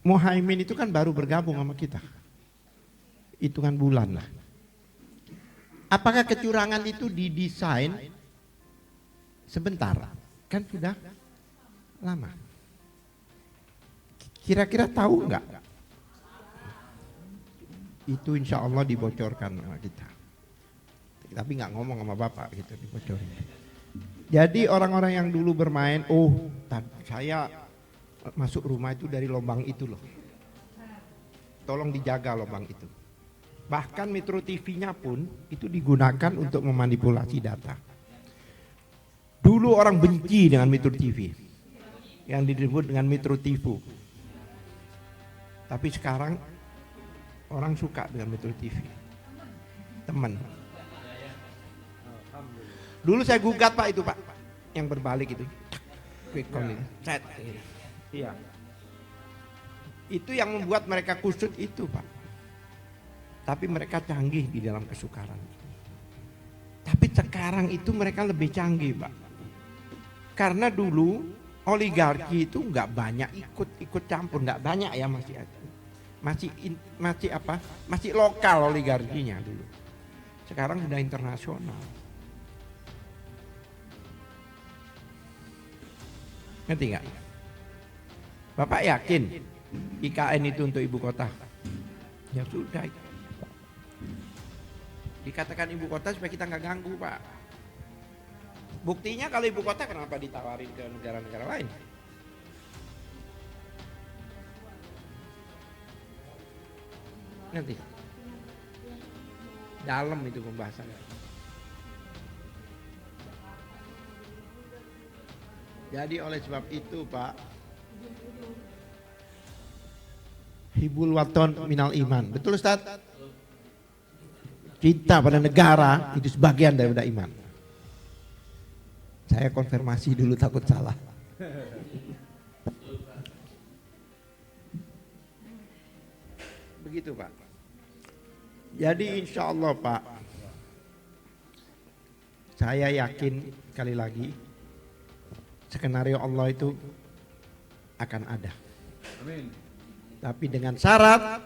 Muhaimin itu kan baru bergabung sama kita. Hitungan bulan lah. Apakah kecurangan itu didesain sebentar? Kan sudah lama. Kira-kira tahu nggak? Itu insya Allah dibocorkan sama kita. Tapi nggak ngomong sama Bapak gitu, dibocorin. Jadi orang-orang yang dulu bermain, saya masuk rumah itu dari lubang itu loh. Tolong dijaga lubang itu. Bahkan Metro TV-nya pun itu digunakan untuk memanipulasi data. Dulu orang benci dengan Metro TV, yang disebut dengan Metro TV. Tapi sekarang orang suka dengan Metro TV. Teman. Dulu saya gugat Pak itu Pak, yang berbalik itu. Quick count itu. Set. Iya. Itu yang membuat mereka kusut itu Pak. Tapi mereka canggih di dalam kesukaran. Tapi sekarang itu mereka lebih canggih Pak. Karena dulu oligarki itu nggak banyak ikut campur, nggak banyak ya, masih lokal oligarkinya dulu. Sekarang sudah internasional. Ngerti nggak? Bapak yakin IKN itu untuk ibu kota? Ya sudah. Dikatakan ibu kota supaya kita nggak ganggu Pak. Buktinya kalau ibu kota kenapa ditawarin ke negara-negara lain? Nanti dalam itu pembahasannya. Jadi oleh sebab itu Pak, hibul waton minal iman. Betul Ustaz? Cinta pada negara itu sebagian daripada iman. Saya konfirmasi dulu takut salah. Begitu Pak. Jadi insya Allah Pak, saya yakin sekali lagi skenario Allah itu akan ada. Amin. Tapi dengan syarat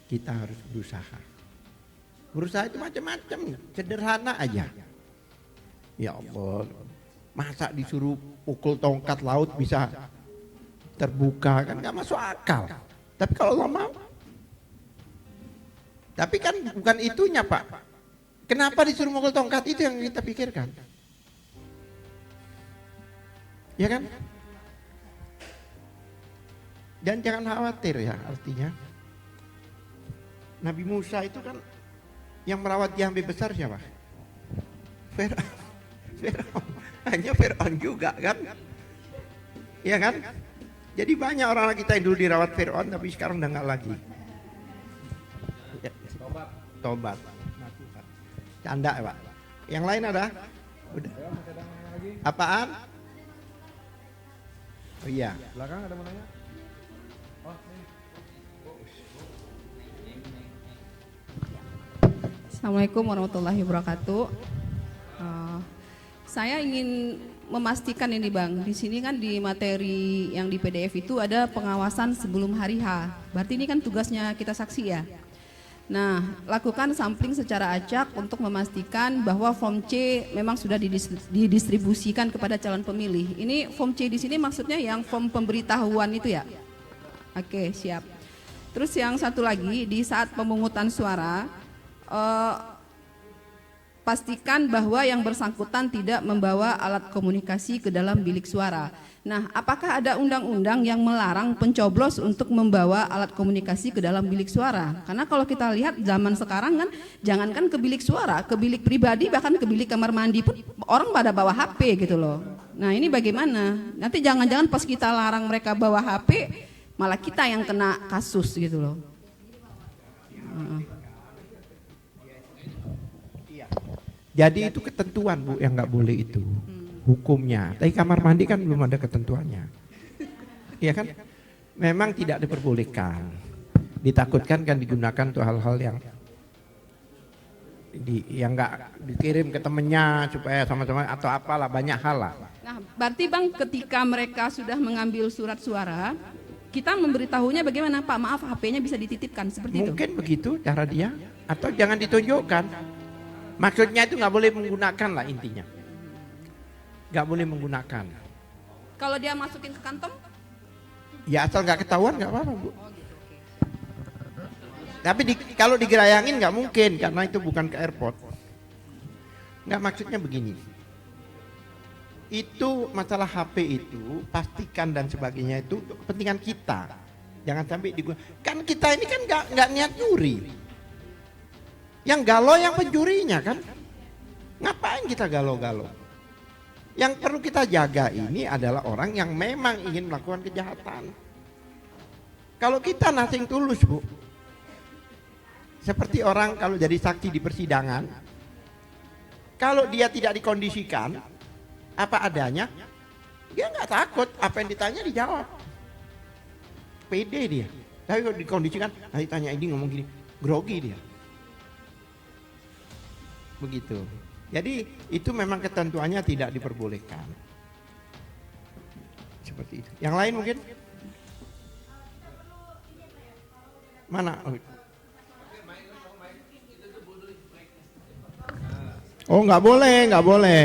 kita harus berusaha. Berusaha itu macam-macam, sederhana aja. Ya Allah, masa disuruh pukul tongkat laut bisa terbuka, kan nggak masuk akal. Tapi kalau Allah mau. Tapi kan bukan itunya Pak. Kenapa disuruh pukul tongkat, itu yang kita pikirkan. Ya kan? Dan jangan khawatir ya, artinya Nabi Musa itu kan yang merawat jambi besar siapa? Fir'aun. Hanya Fir'aun juga kan? Iya kan? Jadi banyak orang kita yang dulu dirawat Fir'aun tapi sekarang udah nggak lagi. Ya. Tobat. Canda ya Pak. Yang lain ada? Udah. Apaan? Oh iya. Belakang ada mau nanya? Assalamualaikum warahmatullahi wabarakatuh. Saya ingin memastikan ini Bang, di sini kan di materi yang di PDF itu ada pengawasan sebelum hari H. Berarti ini kan tugasnya kita saksi ya. Nah, lakukan sampling secara acak untuk memastikan bahwa form C memang sudah didistribusikan kepada calon pemilih. Ini form C di sini maksudnya yang form pemberitahuan itu ya? Oke, siap. Terus yang satu lagi, di saat pemungutan suara, pastikan bahwa yang bersangkutan tidak membawa alat komunikasi ke dalam bilik suara. Nah, apakah ada undang-undang yang melarang pencoblos untuk membawa alat komunikasi ke dalam bilik suara? Karena kalau kita lihat zaman sekarang kan, jangankan ke bilik suara, ke bilik pribadi, bahkan ke bilik kamar mandi pun orang pada bawa HP gitu loh. Nah, ini bagaimana? Nanti jangan-jangan pas kita larang mereka bawa HP, malah kita yang kena kasus gitu loh. Jadi itu ketentuan Bu yang nggak boleh itu hukumnya. Tapi kamar mandi kan belum ada ketentuannya. Iya kan? Memang tidak diperbolehkan. Ditakutkan kan digunakan untuk hal-hal yang nggak dikirim ke temennya supaya sama-sama atau apalah, banyak hal lah. Nah, berarti Bang ketika mereka sudah mengambil surat suara, kita memberitahunya bagaimana Pak? Maaf, HP-nya bisa dititipkan seperti itu. Mungkin begitu cara dia, atau jangan ditunjukkan. Maksudnya itu nggak boleh menggunakan lah intinya. Nggak boleh menggunakan. Kalau dia masukin ke kantong? Ya asal nggak ketahuan nggak apa-apa Bu. Tapi kalau digerayangin nggak mungkin karena itu bukan ke airport. Nggak, maksudnya begini. Itu masalah HP itu pastikan dan sebagainya itu untuk kepentingan kita. Jangan sampai kan kita ini kan nggak niat nyuri. Yang galau yang pencurinya kan. Ngapain kita galau-galau? Yang perlu kita jaga ini adalah orang yang memang ingin melakukan kejahatan. Kalau kita nothing tulus Bu. Seperti orang kalau jadi saksi di persidangan, kalau dia tidak dikondisikan apa adanya, dia nggak takut, apa yang ditanya dijawab. Pede dia. Tapi kalau dikondisikan, nanti tanya ini ngomong gini, grogi dia. Begitu. Jadi itu memang ketentuannya tidak diperbolehkan. Seperti itu. Yang lain mungkin? Mana? Oh nggak boleh, nggak boleh.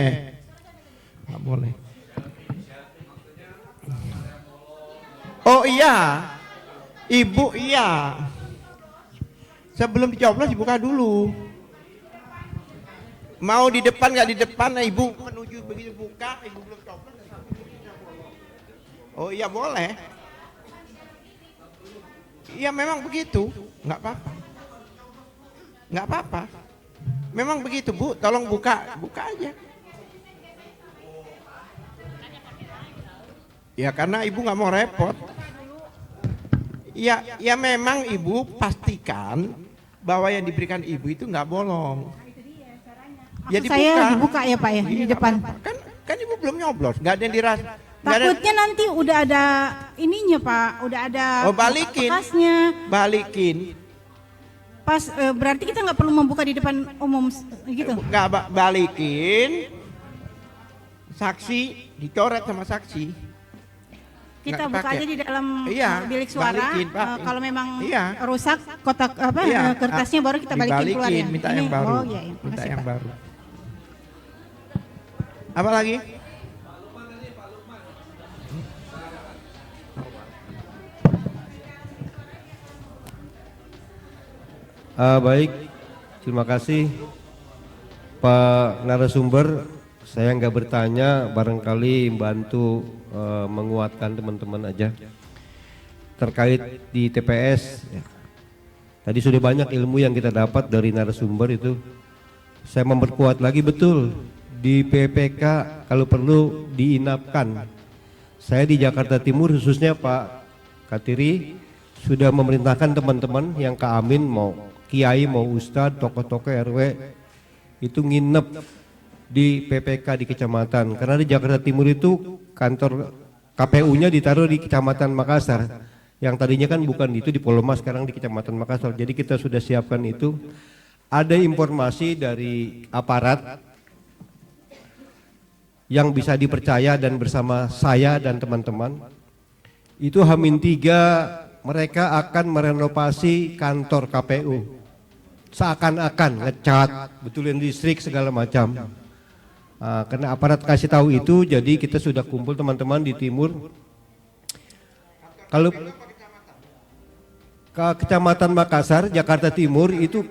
Nggak boleh. Oh iya. Ibu iya. Sebelum dicoblos dibuka dulu. Mau di depan nggak di depan, ibu menuju begitu buka, ibu belum copot. Oh iya boleh. Iya memang begitu, nggak apa-apa. Nggak apa-apa. Memang begitu Bu, tolong buka aja. Ya karena ibu nggak mau repot. Ya memang ibu pastikan bahwa yang diberikan ibu itu nggak bolong. Ya dibuka. Saya dibuka ya Pak ya, Iya, di depan. apa-apa. Kan ibu belum nyoblos, nggak ada yang diras. Takutnya nanti udah ada ininya Pak, udah ada Oh, balikin. bekasnya. Balikin. Pas berarti kita nggak perlu membuka di depan umum gitu. Nggak balikin. Saksi dicoret sama saksi. Kita Nggak buka pakai. aja di dalam Iya, bilik suara. balikin, Pak. Kalau memang Iya. rusak kotak apa Iya, kertasnya baru kita balikin keluar ya. minta Ini- yang baru. Oh iya, iya. Minta Makasih, yang Pak. baru. Apa lagi? Baik, terima kasih Pak narasumber. Saya nggak bertanya, barangkali bantu menguatkan teman-teman aja terkait di TPS. Ya. Tadi sudah banyak ilmu yang kita dapat dari narasumber itu. Saya memperkuat lagi betul di PPK kalau perlu diinapkan. Saya di Jakarta Timur khususnya Pak Katiri sudah memerintahkan teman-teman yang ke Amin mau kiai mau ustadz tokoh-tokoh RW itu nginep di PPK di kecamatan karena di Jakarta Timur itu kantor KPU-nya ditaruh di Kecamatan Makassar yang tadinya kan bukan itu di Poloma, sekarang di Kecamatan Makassar. Jadi kita sudah siapkan itu. Ada informasi dari aparat yang bisa dipercaya dan bersama saya dan teman-teman itu H-3 mereka akan merenovasi kantor KPU seakan-akan ngecat betulin listrik segala macam. Karena aparat kasih tahu itu, jadi kita sudah kumpul teman-teman di timur. Kalau ke Kecamatan Makassar, Jakarta Timur itu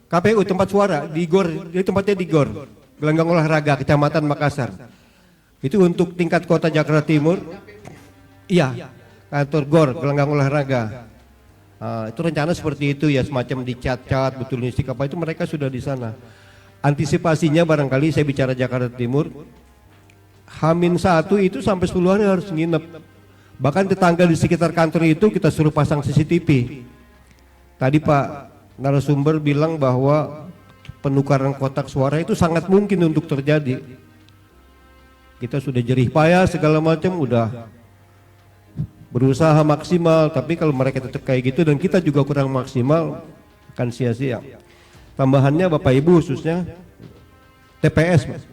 KPU tempat suara di GOR, jadi tempatnya di GOR, Gelanggang Olahraga Kecamatan Makassar. Itu untuk tingkat kota Jakarta Timur. Iya, kantor GOR, Gelanggang Olahraga. Itu rencana seperti itu ya, semacam dicat-cat, betul listrik apa itu mereka sudah di sana. Antisipasinya barangkali saya bicara Jakarta Timur, H-1 itu sampai 10 hari harus nginep. Bahkan tetangga di sekitar kantor itu kita suruh pasang CCTV. Tadi Pak narasumber bilang bahwa penukaran kotak suara itu sangat mungkin untuk terjadi. Kita sudah jerih payah segala macam, udah berusaha maksimal, tapi kalau mereka tetap kayak gitu dan kita juga kurang maksimal akan sia-sia. Tambahannya Bapak Ibu khususnya TPS Mas.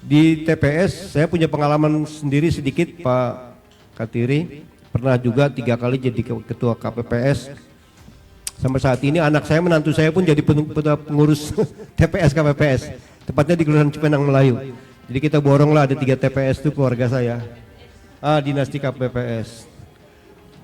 Di TPS saya punya pengalaman sendiri sedikit Pak Katiri, pernah juga 3 kali jadi ketua KPPS. Sampai saat ini anak saya, menantu saya pun jadi pengurus TPS KPPS, tepatnya di Kelurahan Cipenang Melayu. Jadi kita boronglah ada 3 TPS itu keluarga saya. Dinasti KPPS.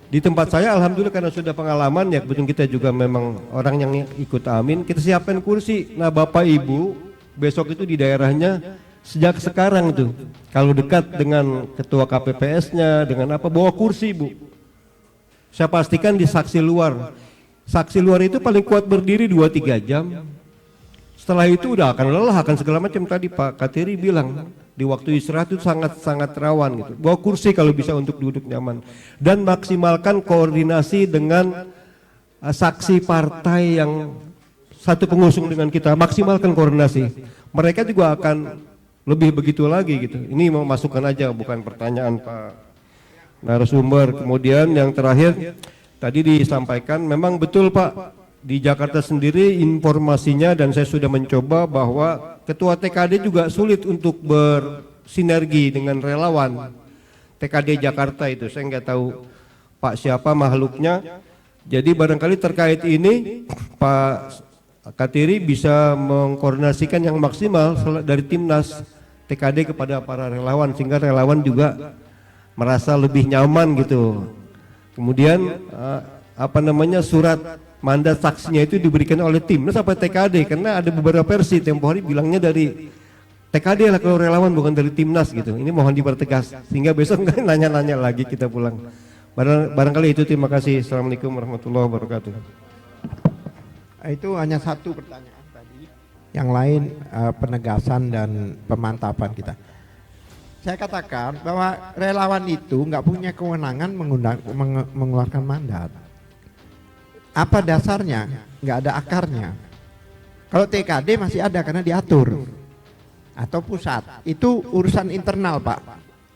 Di tempat saya alhamdulillah karena sudah pengalaman ya, kebetulan kita juga memang orang yang ikut Amin, kita siapkan kursi. Nah Bapak Ibu besok itu di daerahnya sejak sekarang tuh kalau dekat dengan ketua KPPS-nya dengan apa bawa kursi Bu. Saya pastikan di saksi luar. Saksi luar itu paling kuat berdiri 2-3 jam. Setelah itu udah akan lelah akan segala macam. Tadi Pak Katiri bilang di waktu istirahat itu sangat rawan gitu. Bawa kursi kalau bisa untuk duduk nyaman dan maksimalkan koordinasi dengan saksi partai yang satu pengusung dengan kita. Maksimalkan koordinasi. Mereka juga akan lebih begitu lagi gitu. Ini mau masukkan aja bukan pertanyaan Pak narasumber. Kemudian yang terakhir tadi disampaikan memang betul Pak di Jakarta sendiri informasinya dan saya sudah mencoba bahwa ketua TKD juga sulit untuk bersinergi dengan relawan TKD Jakarta itu. Saya nggak tahu Pak siapa makhluknya. Jadi barangkali terkait ini Pak Katiri bisa mengkoordinasikan yang maksimal dari timnas TKD kepada para relawan sehingga relawan juga merasa lebih nyaman gitu. Kemudian surat mandat saksinya itu diberikan oleh timnas apa TKD karena ada beberapa versi. Tempo hari bilangnya dari TKD lah kalau relawan, bukan dari timnas gitu. Ini mohon dipertegas sehingga besok nggak nanya-nanya lagi kita pulang. Barangkali itu, terima kasih. Assalamualaikum warahmatullahi wabarakatuh. Itu hanya satu pertanyaan tadi. Yang lain penegasan dan pemantapan kita. Saya katakan bahwa relawan itu nggak punya kewenangan mengeluarkan mandat. Apa dasarnya? Nggak ada akarnya. Kalau TKD masih ada karena diatur. Atau pusat. Itu urusan internal, Pak.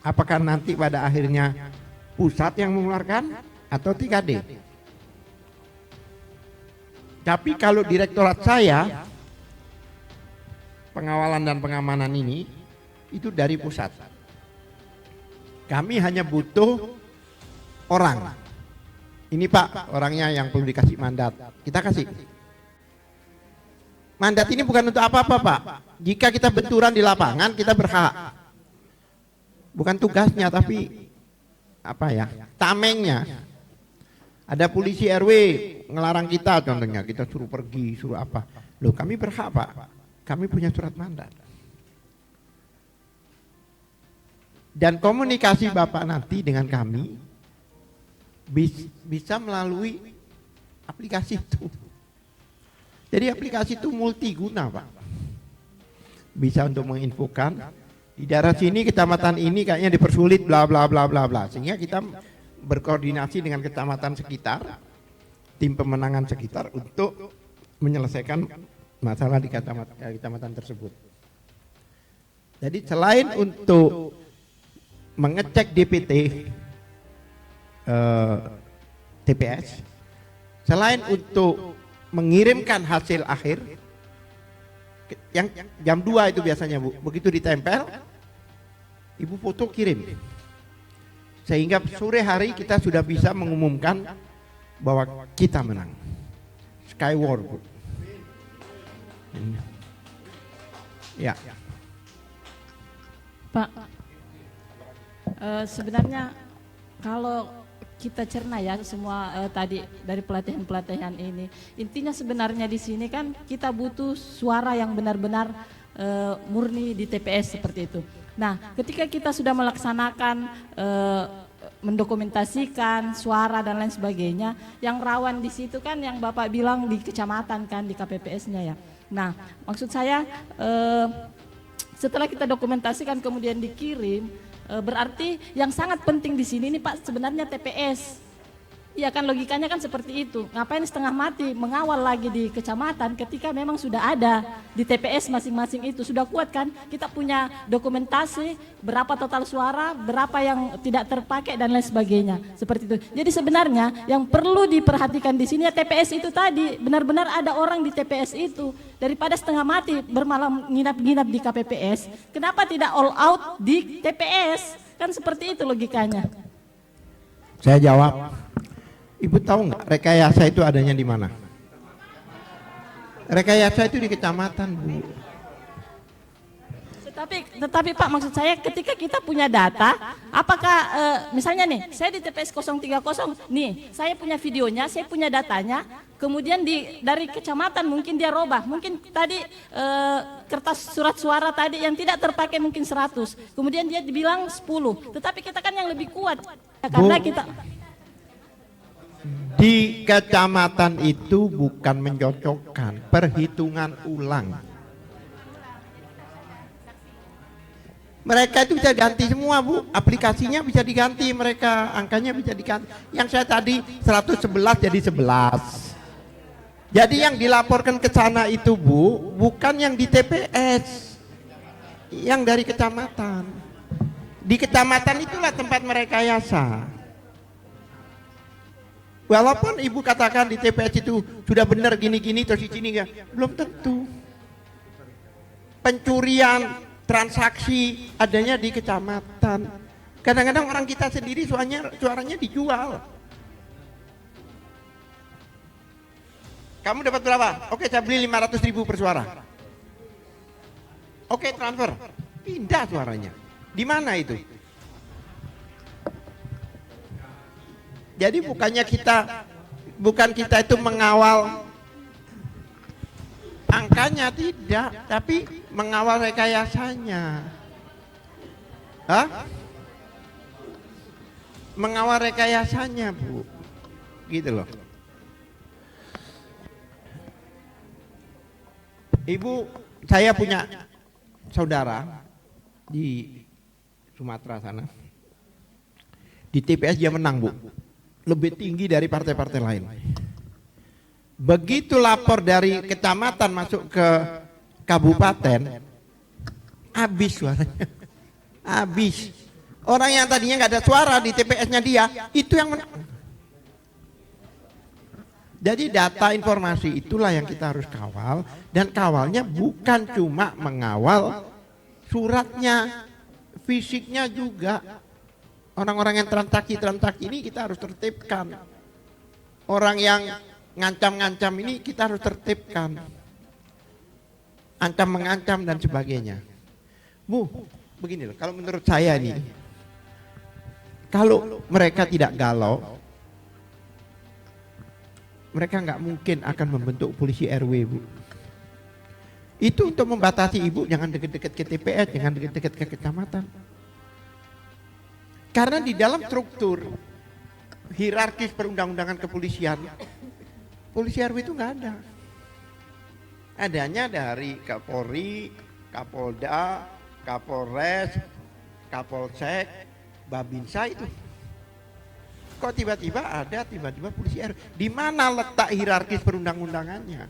Apakah nanti pada akhirnya pusat yang mengeluarkan atau TKD? Tapi kalau direktorat saya, pengawalan dan pengamanan ini, itu dari pusat. Kami hanya butuh orang. Ini Pak, orangnya yang perlu dikasih mandat. Kita kasih. Mandat ini bukan untuk apa-apa, Pak. Jika kita benturan di lapangan, kita berhak. Bukan tugasnya, tapi apa ya? Tamengnya. Ada polisi RW ngelarang kita, contohnya kita suruh pergi, suruh apa? Loh, kami berhak, Pak. Kami punya surat mandat. Dan komunikasi Bapak nanti dengan kami bisa melalui aplikasi itu. Jadi aplikasi itu multiguna, Pak. Bisa untuk menginfokan di daerah sini, kecamatan ini kayaknya dipersulit bla bla bla bla bla, sehingga kita berkoordinasi dengan kecamatan sekitar, tim pemenangan sekitar untuk menyelesaikan masalah di kecamatan tersebut. Jadi selain untuk mengecek DPT TPS, selain untuk mengirimkan hasil akhir yang jam 2 itu biasanya, Bu, begitu ditempel Ibu foto kirim, sehingga sore hari kita sudah bisa mengumumkan bahwa kita menang. Skyward, Bu. Ya Pak, sebenarnya kalau kita cerna ya semua tadi dari pelatihan-pelatihan ini, intinya sebenarnya di sini kan kita butuh suara yang benar-benar murni di TPS seperti itu. Nah, ketika kita sudah melaksanakan mendokumentasikan suara dan lain sebagainya, yang rawan di situ kan yang Bapak bilang di kecamatan kan, di KPPS-nya ya. Nah, maksud saya setelah kita dokumentasikan kemudian dikirim, berarti yang sangat penting di sini nih Pak sebenarnya TPS. Iya kan, logikanya kan seperti itu. Ngapain setengah mati mengawal lagi di kecamatan ketika memang sudah ada di TPS masing-masing itu. Sudah kuat kan? Kita punya dokumentasi berapa total suara, berapa yang tidak terpakai dan lain sebagainya. Seperti itu. Jadi sebenarnya yang perlu diperhatikan di sini ya TPS itu tadi. Benar-benar ada orang di TPS itu. Daripada setengah mati bermalam nginap-nginap di KPPS, kenapa tidak all out di TPS? Kan seperti itu logikanya. Saya jawab. Ibu tahu nggak rekayasa itu adanya di mana? Rekayasa itu di kecamatan, Bu. Tetapi Pak, maksud saya ketika kita punya data, apakah misalnya nih, saya di TPS 030, nih, saya punya videonya, saya punya datanya, kemudian dari kecamatan mungkin dia robah, mungkin tadi kertas surat suara tadi yang tidak terpakai mungkin 100, kemudian dia dibilang 10, tetapi kita kan yang lebih kuat, karena kita... Di kecamatan itu bukan mencocokkan, perhitungan ulang. Mereka itu bisa ganti semua, Bu. Aplikasinya bisa diganti, mereka angkanya bisa diganti. Yang saya tadi 111 jadi 11. Jadi yang dilaporkan ke sana itu, Bu, bukan yang di TPS, yang dari kecamatan. Di kecamatan itulah tempat merekayasa. Walaupun Ibu katakan di TPS itu sudah benar gini-gini terus di sini enggak, belum tentu. Pencurian transaksi adanya di kecamatan. Kadang-kadang orang kita sendiri suaranya dijual. Kamu dapat berapa? Oke, saya beli 500.000 per suara. Oke, transfer. Pindah suaranya. Di mana itu? Jadi bukan kita itu mengawal angkanya, tidak, tapi mengawal rekayasanya. Hah? Mengawal rekayasanya, Bu. Gitu loh. Ibu, saya punya saudara di Sumatera sana. Di TPS dia menang, Bu. Lebih tinggi dari partai-partai lain. Begitu lapor dari kecamatan masuk ke kabupaten, habis suaranya. Habis. Orang yang tadinya nggak ada suara di TPS-nya dia, itu yang menang. Jadi data informasi itulah yang kita harus kawal, dan kawalnya bukan cuma mengawal suratnya, fisiknya juga. Orang-orang yang transaksi ini kita harus tertibkan. Orang yang ngancam-ngancam ini kita harus tertibkan. Ancam mengancam dan sebagainya. Bu, begini loh, kalau menurut saya nih, kalau mereka tidak galau, mereka nggak mungkin akan membentuk polisi RW, Bu. Itu untuk membatasi ibu jangan deket-deket ke TPS, jangan deket-deket ke kecamatan. Karena di dalam struktur hierarkis perundang-undangan kepolisian, polisi RW itu nggak ada. Adanya dari Kapolri, Kapolda, Kapolres, Kapolsek, Babinsa itu. Kok tiba-tiba ada polisi RW? Di mana letak hierarkis perundang-undangannya?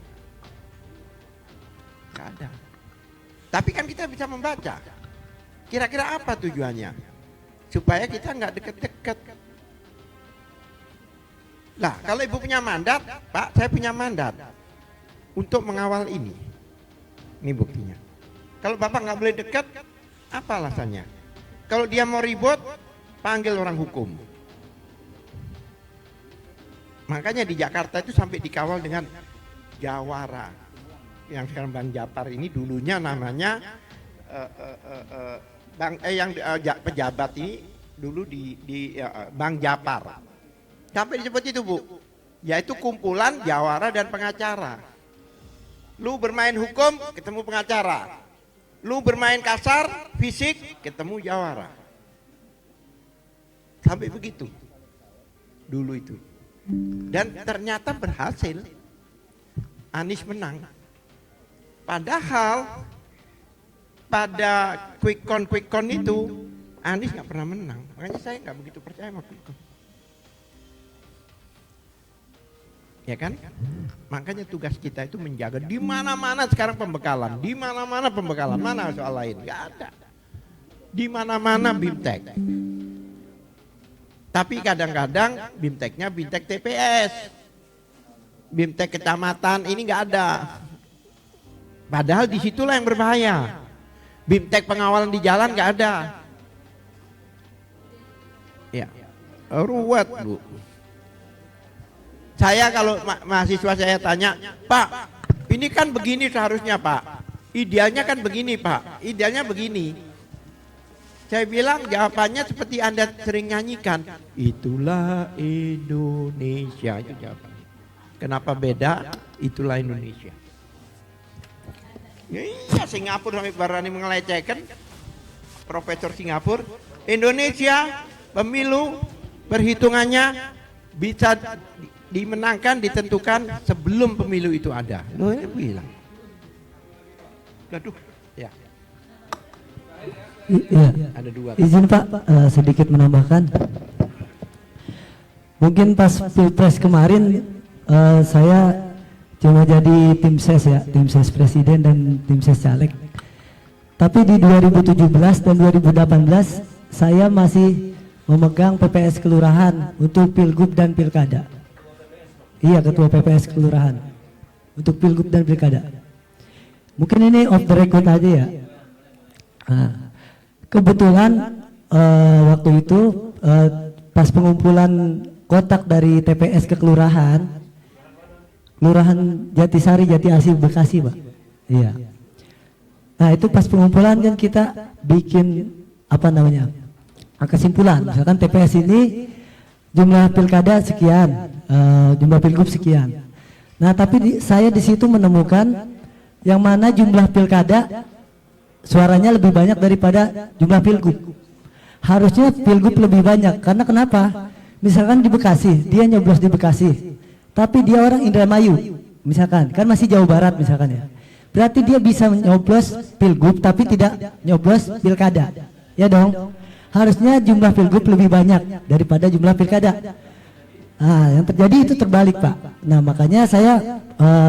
Nggak ada. Tapi kan kita bisa membaca. Kira-kira apa tujuannya? Supaya kita nggak deket-deket. Nah, kalau ibu punya mandat, Pak, saya punya mandat untuk mengawal ini. Ini buktinya. Kalau bapak nggak boleh dekat, apa alasannya? Kalau dia mau ribut, panggil orang hukum. Makanya di Jakarta itu sampai dikawal dengan jawara. Yang sekarang Bang Japar ini dulunya namanya pejabat ini dulu di Bang Japar. Sampai disebut itu, Bu. Yaitu kumpulan jawara dan pengacara. Lu bermain hukum, ketemu pengacara. Lu bermain kasar, fisik, ketemu jawara. Sampai begitu. Dulu itu. Dan ternyata berhasil. Anies menang. Padahal pada quick count itu Anies nggak pernah menang. Makanya saya nggak begitu percaya sama quick count. Ya kan? Makanya tugas kita itu menjaga di mana-mana sekarang pembekalan, di mana-mana pembekalan, mana soal lain? Nggak ada. Di mana-mana BIMTEK. Tapi kadang-kadang BIMTEK-nya BIMTEK TPS, BIMTEK kecamatan ini nggak ada. Padahal disitulah yang berbahaya. BIMTEK pengawalan di jalan nggak ada. Ya, ruwet, Bu. Saya kalau mahasiswa saya tanya, Pak, ini kan begini seharusnya, Pak. Idealnya kan begini, Pak. Idealnya begini. Saya bilang jawabannya seperti Anda sering nyanyikan. Itulah Indonesia. Itu jawabannya. Kenapa beda? Itulah Indonesia. Iya, Singapura sampai berani mengelecehkan. Profesor Singapura. Indonesia, pemilu, perhitungannya bisa dimenangkan, ditentukan sebelum pemilu itu ada. Loh, ini bilang. Aduh, ya. Iya, ada dua. Izin Pak, sedikit menambahkan. Mungkin pas Pilpres kemarin saya cuma jadi tim ses ya, tim ses presiden dan tim ses caleg. Tapi di 2017 dan 2018 saya masih memegang PPS kelurahan untuk pilgub dan pilkada. Iya, ketua PPS kelurahan untuk pilgub dan pilkada. Mungkin ini off the record aja ya. Nah, kebetulan waktu itu pas pengumpulan kotak dari TPS ke kelurahan Jatisari, Jati Asih, Bekasi, Pak. Iya. Nah, itu pas pengumpulan kan kita bikin apa namanya? Kesimpulan. Misalkan TPS ini jumlah pilkada sekian, jumlah pilgub sekian. Nah, tapi saya di situ menemukan yang mana jumlah pilkada suaranya lebih banyak daripada jumlah pilgub. Harusnya pilgub lebih banyak, karena kenapa? Misalkan di Bekasi, dia nyoblos di Bekasi, tapi dia orang Indramayu, misalkan, kan masih Jawa Barat misalkan ya. Berarti dia bisa nyoblos pilgub tapi tidak nyoblos pilkada, ya dong. Harusnya jumlah pilgub lebih banyak daripada jumlah pilkada. Nah, yang terjadi itu terbalik, Pak. Nah, makanya saya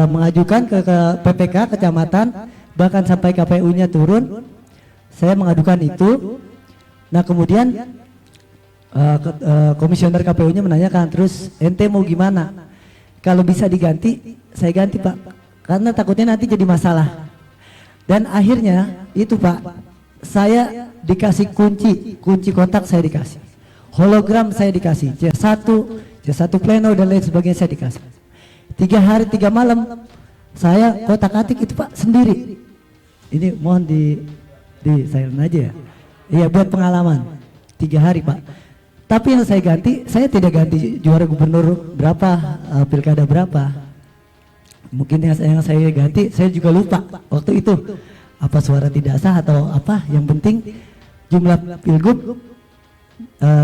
mengajukan ke PPK kecamatan, bahkan sampai KPU-nya turun. Saya mengadukan itu. Nah, kemudian komisioner KPU-nya menanyakan, terus ente mau gimana? Kalau bisa diganti, saya ganti, Pak. Karena takutnya nanti jadi masalah. Dan akhirnya itu, Pak, saya dikasih kunci kotak saya dikasih. Hologram saya dikasih, C1 pleno dan lain sebagainya saya dikasih. 3 hari 3 malam saya kotak-atik itu, Pak, sendiri. Ini mohon di silent aja ya. Iya, buat pengalaman. 3 hari, Pak. Tapi yang saya ganti, saya tidak ganti juara gubernur berapa, pilkada berapa. Mungkin yang saya ganti, saya juga lupa waktu itu. Apa suara tidak sah atau apa, yang penting jumlah pilgub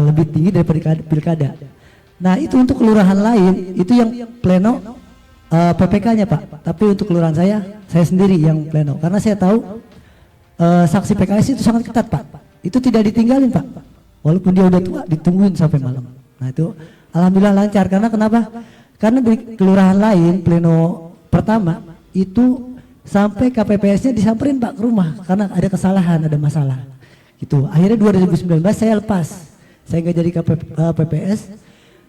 lebih tinggi daripada pilkada. Nah, itu untuk kelurahan lain, itu yang pleno PPK-nya, Pak. Tapi untuk kelurahan saya sendiri yang pleno. Karena saya tahu saksi PKS itu sangat ketat, Pak. Itu tidak ditinggalin, Pak. Walaupun dia udah tua, ditungguin sampai malam. Nah, itu alhamdulillah lancar. Karena kenapa? Karena di kelurahan lain pleno pertama itu sampai KPPS-nya disamperin, Pak, ke rumah karena ada kesalahan, ada masalah. Gitu. Akhirnya 2019 saya lepas. Saya nggak jadi KPPS.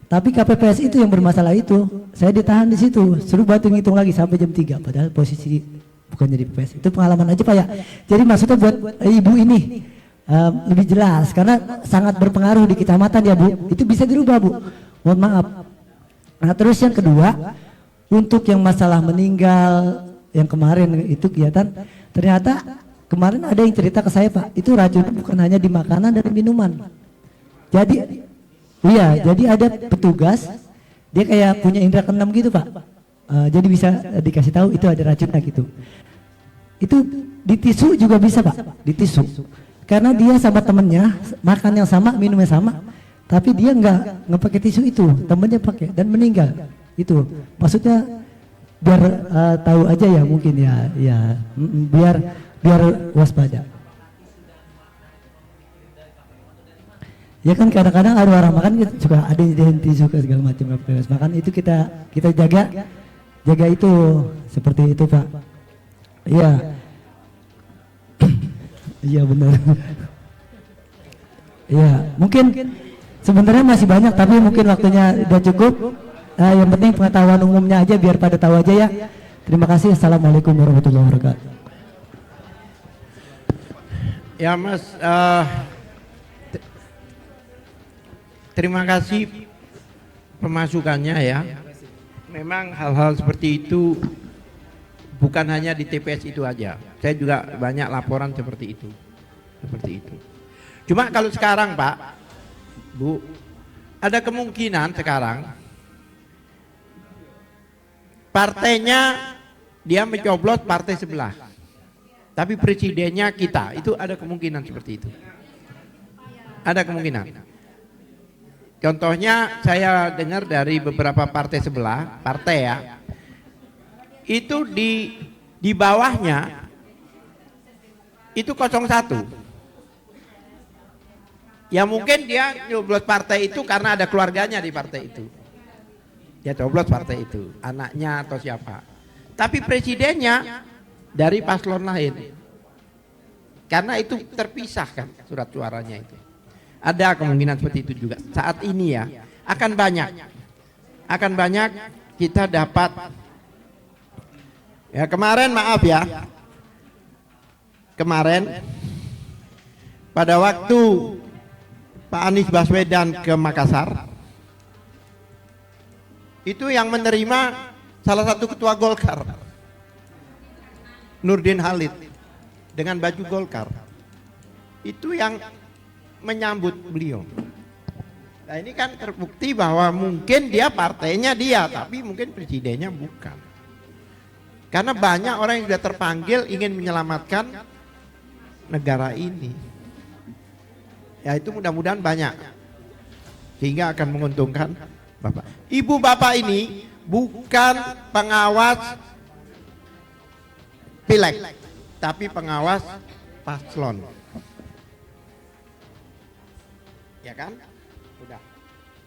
Tapi KPPS itu yang bermasalah itu, saya ditahan di situ, suruh batu ngitung lagi sampai jam 3, padahal posisi bukan jadi PPS. Itu pengalaman aja, Pak, ya. Jadi maksudnya buat ibu ini lebih jelas, karena sangat berpengaruh di kecamatan ya, Bu. Itu bisa dirubah, Bu. Mohon maaf. Nah, terus yang kedua, untuk yang masalah meninggal, yang kemarin itu kegiatan, ternyata kemarin ada yang cerita ke saya, Pak, itu racun bukan hanya di makanan dan minuman. Jadi iya, jadi ada petugas, dia kayak punya indera keenam gitu, Pak. Jadi bisa dikasih tahu itu ada racunnya gitu. Itu di tisu juga bisa, Pak, di tisu. Karena dia sama temennya makan yang sama, minum yang sama, tapi dia nggak pakai tisu itu, temennya pakai dan meninggal. Itu maksudnya biar tahu aja ya, mungkin ya, biar waspada. Ya kan kadang-kadang ada orang makan juga ada yang tisu segala macam makan, itu kita jaga itu seperti itu, Pak. Iya. Iya benar. Iya, mungkin sebenarnya masih banyak tapi mungkin waktunya udah cukup. Yang penting pengetahuan umumnya aja biar pada tahu aja ya. Terima kasih. Assalamualaikum warahmatullahi wabarakatuh. Ya, Mas, terima kasih pemasukannya ya. Memang hal-hal seperti itu bukan hanya di TPS itu aja. Saya juga banyak laporan seperti itu. Cuma kalau sekarang, Pak, Bu, ada kemungkinan sekarang partainya dia mencoblos partai sebelah. Tapi presidennya kita, itu ada kemungkinan seperti itu. Ada kemungkinan. Contohnya saya dengar dari beberapa partai sebelah, partai ya, itu di bawahnya itu 01. Ya mungkin dia nyoblos partai itu karena ada keluarganya di partai itu. Dia coblos partai itu, anaknya atau siapa. Tapi presidennya dari paslon lain. Karena itu terpisah kan surat suaranya itu. Ada kemungkinan seperti itu juga. Saat ini ya, akan banyak kita dapat. Ya kemarin maaf ya. Kemarin pada waktu Pak Anies Baswedan ke Makassar, itu yang menerima salah satu ketua Golkar, Nurdin Halid, dengan baju Golkar. Itu yang menyambut beliau. Nah ini kan terbukti bahwa mungkin dia partainya dia, tapi mungkin presidennya bukan. Karena banyak orang yang sudah terpanggil ingin menyelamatkan negara ini. Ya itu mudah-mudahan banyak. Sehingga akan menguntungkan Bapak. Ibu Bapak ini bukan pengawas pileg, tapi pengawas paslon. Ya kan? Udah.